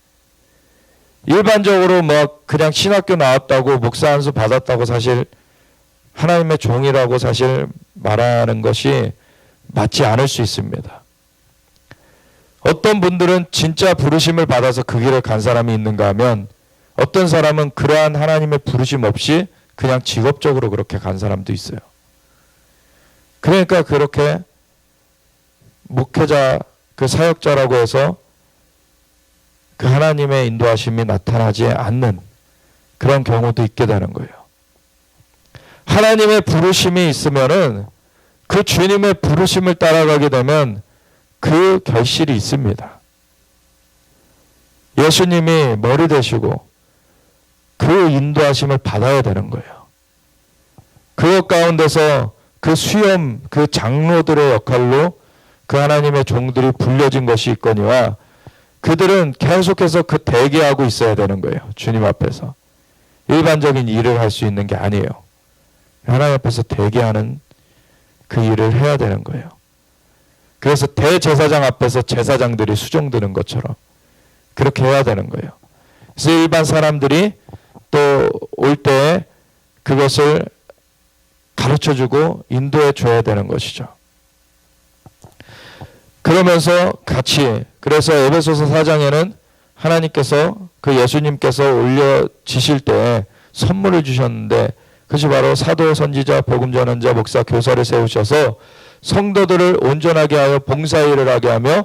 일반적으로 그냥 신학교 나왔다고 목사 안수 받았다고 사실 하나님의 종이라고 사실 말하는 것이 맞지 않을 수 있습니다. 어떤 분들은 진짜 부르심을 받아서 그 길을 간 사람이 있는가 하면 어떤 사람은 그러한 하나님의 부르심 없이 그냥 직업적으로 그렇게 간 사람도 있어요. 그러니까 그렇게 목회자, 그 사역자라고 해서 그 하나님의 인도하심이 나타나지 않는 그런 경우도 있게 되는 거예요. 하나님의 부르심이 있으면은 그 주님의 부르심을 따라가게 되면 그 결실이 있습니다. 예수님이 머리 되시고 그 인도하심을 받아야 되는 거예요. 그것 가운데서 그 수염, 그 장로들의 역할로 그 하나님의 종들이 불려진 것이 있거니와 그들은 계속해서 그 대기하고 있어야 되는 거예요. 주님 앞에서. 일반적인 일을 할 수 있는 게 아니에요. 하나님 앞에서 대기하는 그 일을 해야 되는 거예요. 그래서 대제사장 앞에서 제사장들이 수종드는 것처럼 그렇게 해야 되는 거예요. 그래서 일반 사람들이 또 올 때 그것을 가르쳐주고 인도해 줘야 되는 것이죠. 그러면서 같이 그래서 에베소서 4장에는 하나님께서 그 예수님께서 올려지실 때 선물을 주셨는데 그것이 바로 사도, 선지자, 복음 전환자, 목사, 교사를 세우셔서 성도들을 온전하게 하여 봉사일을 하게 하며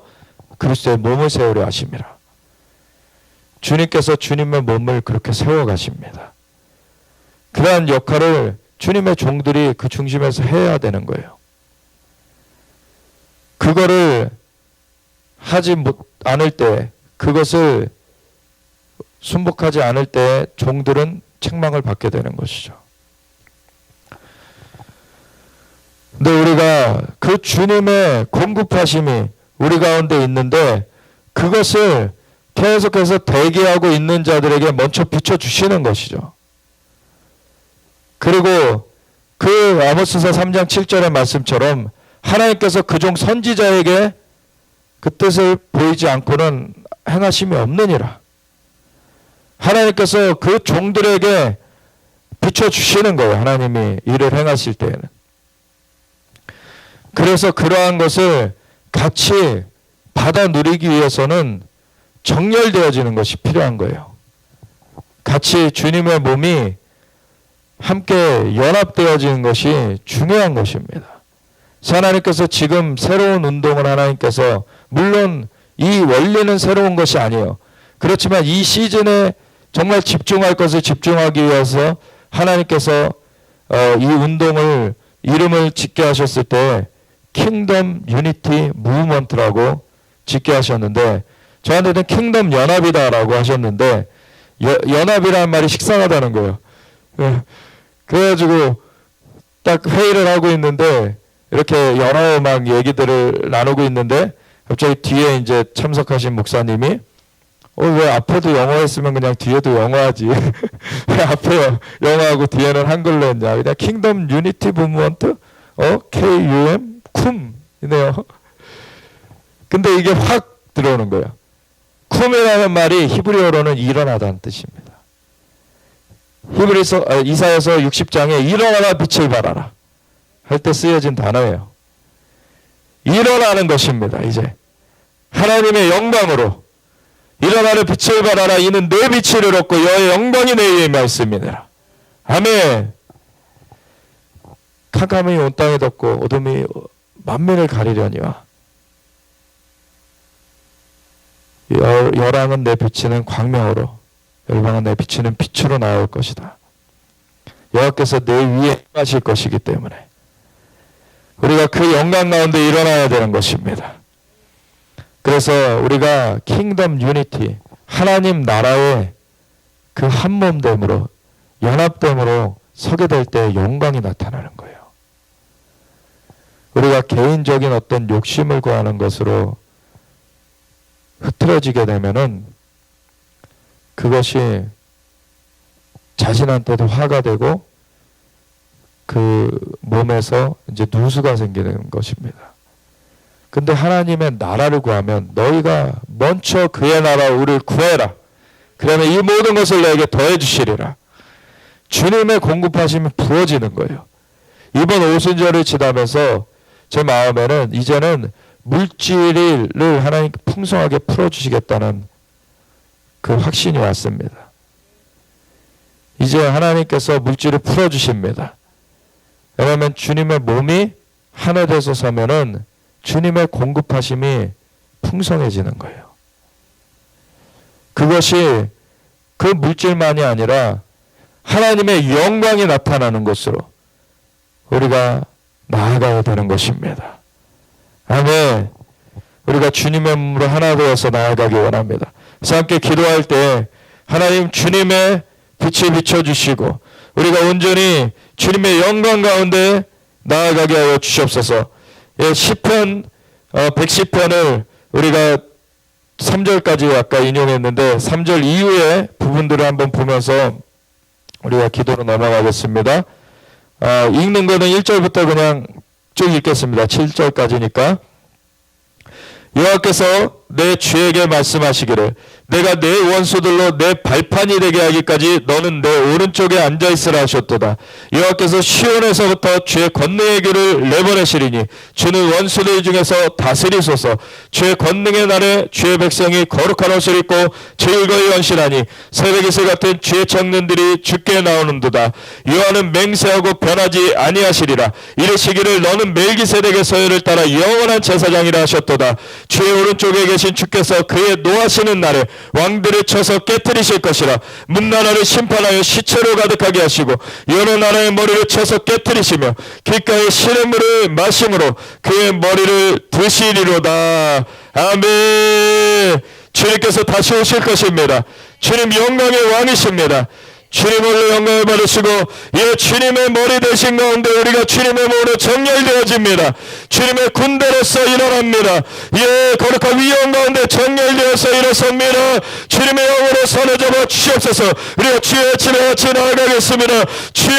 그리스도의 몸을 세우려 하심이라. 주님께서 주님의 몸을 그렇게 세워가십니다. 그러한 역할을 주님의 종들이 그 중심에서 해야 되는 거예요. 그거를 않을 때, 그것을 순복하지 않을 때 종들은 책망을 받게 되는 것이죠. 근데 우리가 그 주님의 공급하심이 우리 가운데 있는데 그것을 계속해서 대기하고 있는 자들에게 먼저 비춰주시는 것이죠. 그리고 그 아모스서 3장 7절의 말씀처럼 하나님께서 그 종 선지자에게 그 뜻을 보이지 않고는 행하심이 없느니라. 하나님께서 그 종들에게 비춰주시는 거예요. 하나님이 일을 행하실 때에는. 그래서 그러한 것을 같이 받아 누리기 위해서는 정렬되어지는 것이 필요한 거예요. 같이 주님의 몸이 함께 연합되어지는 것이 중요한 것입니다. 하나님께서 지금 새로운 운동을 하나님께서, 물론 이 원리는 새로운 것이 아니에요. 그렇지만 이 시즌에 정말 집중할 것을 집중하기 위해서 하나님께서 이 운동을 이름을 짓게 하셨을 때 킹덤 유니티 무브먼트라고 짓게 하셨는데, 저한테는 킹덤 연합이다라고 하셨는데, 연합이라는 말이 식상하다는 거예요. 그래가지고 딱 회의를 하고 있는데 이렇게 여러 막 얘기들을 나누고 있는데 갑자기 뒤에 이제 참석하신 목사님이 왜 앞에도 영어 했으면 그냥 뒤에도 영어 하지. 왜 앞에 영어하고 뒤에는 한글로 했냐. 그냥 킹덤 유니티 무브먼트 KUM 쿰이네요. 근데 이게 확 들어오는 거예요. 쿰이라는 말이 히브리어로는 일어나다는 뜻입니다. 이사야서 60장에 일어나라 빛을 발하라 할 때 쓰여진 단어예요. 일어나는 것입니다. 이제 하나님의 영광으로 일어나라 빛을 발하라. 이는 내 빛을 얻고 여호와의 영광이 내 위에 임하였음이니라. 아멘. 캄캄이 온 땅에 덮고 어둠이 만민을 가리려니와 열왕은 내 비치는 광명으로 열방은 내 비치는 빛으로 나올 것이다. 여호와께서 내 위에 임하실 것이기 때문에 우리가 그 영광 가운데 일어나야 되는 것입니다. 그래서 우리가 킹덤 유니티, 하나님 나라의 그 한몸됨으로 연합됨으로 서게 될 때 영광이 나타나는 거예요. 우리가 개인적인 어떤 욕심을 구하는 것으로 흐트러지게 되면은 그것이 자신한테도 화가 되고 그 몸에서 이제 누수가 생기는 것입니다. 근데 하나님의 나라를 구하면 너희가 먼저 그의 나라 우리를 구해라. 그러면 이 모든 것을 너에게 더해 주시리라. 주님의 공급하심이 부어지는 거예요. 이번 오순절을 지나면서 제 마음에는 이제는 물질을 하나님 풍성하게 풀어주시겠다는 그 확신이 왔습니다. 이제 하나님께서 물질을 풀어주십니다. 왜냐하면 주님의 몸이 하나 돼서 서면은 주님의 공급하심이 풍성해지는 거예요. 그것이 그 물질만이 아니라 하나님의 영광이 나타나는 것으로 우리가 나아가야 되는 것입니다. 아멘. 우리가 주님의 몸으로 하나 되어서 나아가기 원합니다. 그래서 함께 기도할 때 하나님 주님의 빛을 비춰주시고 우리가 온전히 주님의 영광 가운데 나아가게 하여 주시옵소서. 시편 110편을 우리가 3절까지 아까 인용했는데 3절 이후의 부분들을 한번 보면서 우리가 기도로 넘어가겠습니다. 읽는 거는 1절부터 그냥 쭉 읽겠습니다. 7절까지니까. 여호와께서 내 주에게 말씀하시기를 내가 내 원수들로 내 발판이 되게 하기까지 너는 내 오른쪽에 앉아있으라 하셨도다. 여호와께서 시온에서부터 주의 권능의 길을 내보내시리니 주는 원수들 중에서 다스리소서. 주의 권능의 날에 주의 백성이 거룩한 옷을 입고 즐거이 헌신하니 새벽이슬 같은 주의 청년들이 주께 나오는도다. 여호와는 맹세하고 변하지 아니하시리라. 이르시기를 너는 멜기세덱의 서열을 따라 영원한 제사장이라 하셨도다. 주의 오른쪽에 계신 주께서 그의 노하시는 날에 왕들을 쳐서 깨뜨리실 것이라. 문나라를 심판하여 시체로 가득하게 하시고 여러 나라의 머리를 쳐서 깨뜨리시며 길가의 시냇물을 마심으로 그의 머리를 드시리로다. 아멘. 주님께서 다시 오실 것입니다. 주님 영광의 왕이십니다. 주님 홀로 영광을 받으시고 예, 주님의 머리 되신 가운데 우리가 주님의 몸으로 정렬되어집니다. 주님의 군대로서 일어납니다. 예, 거룩한 위엄 가운데 정렬되어서 일어섭니다. 주님의 영으로 손을 잡아 주시옵소서. 우리가 주의 집에 같이 나아가겠습니다. 주의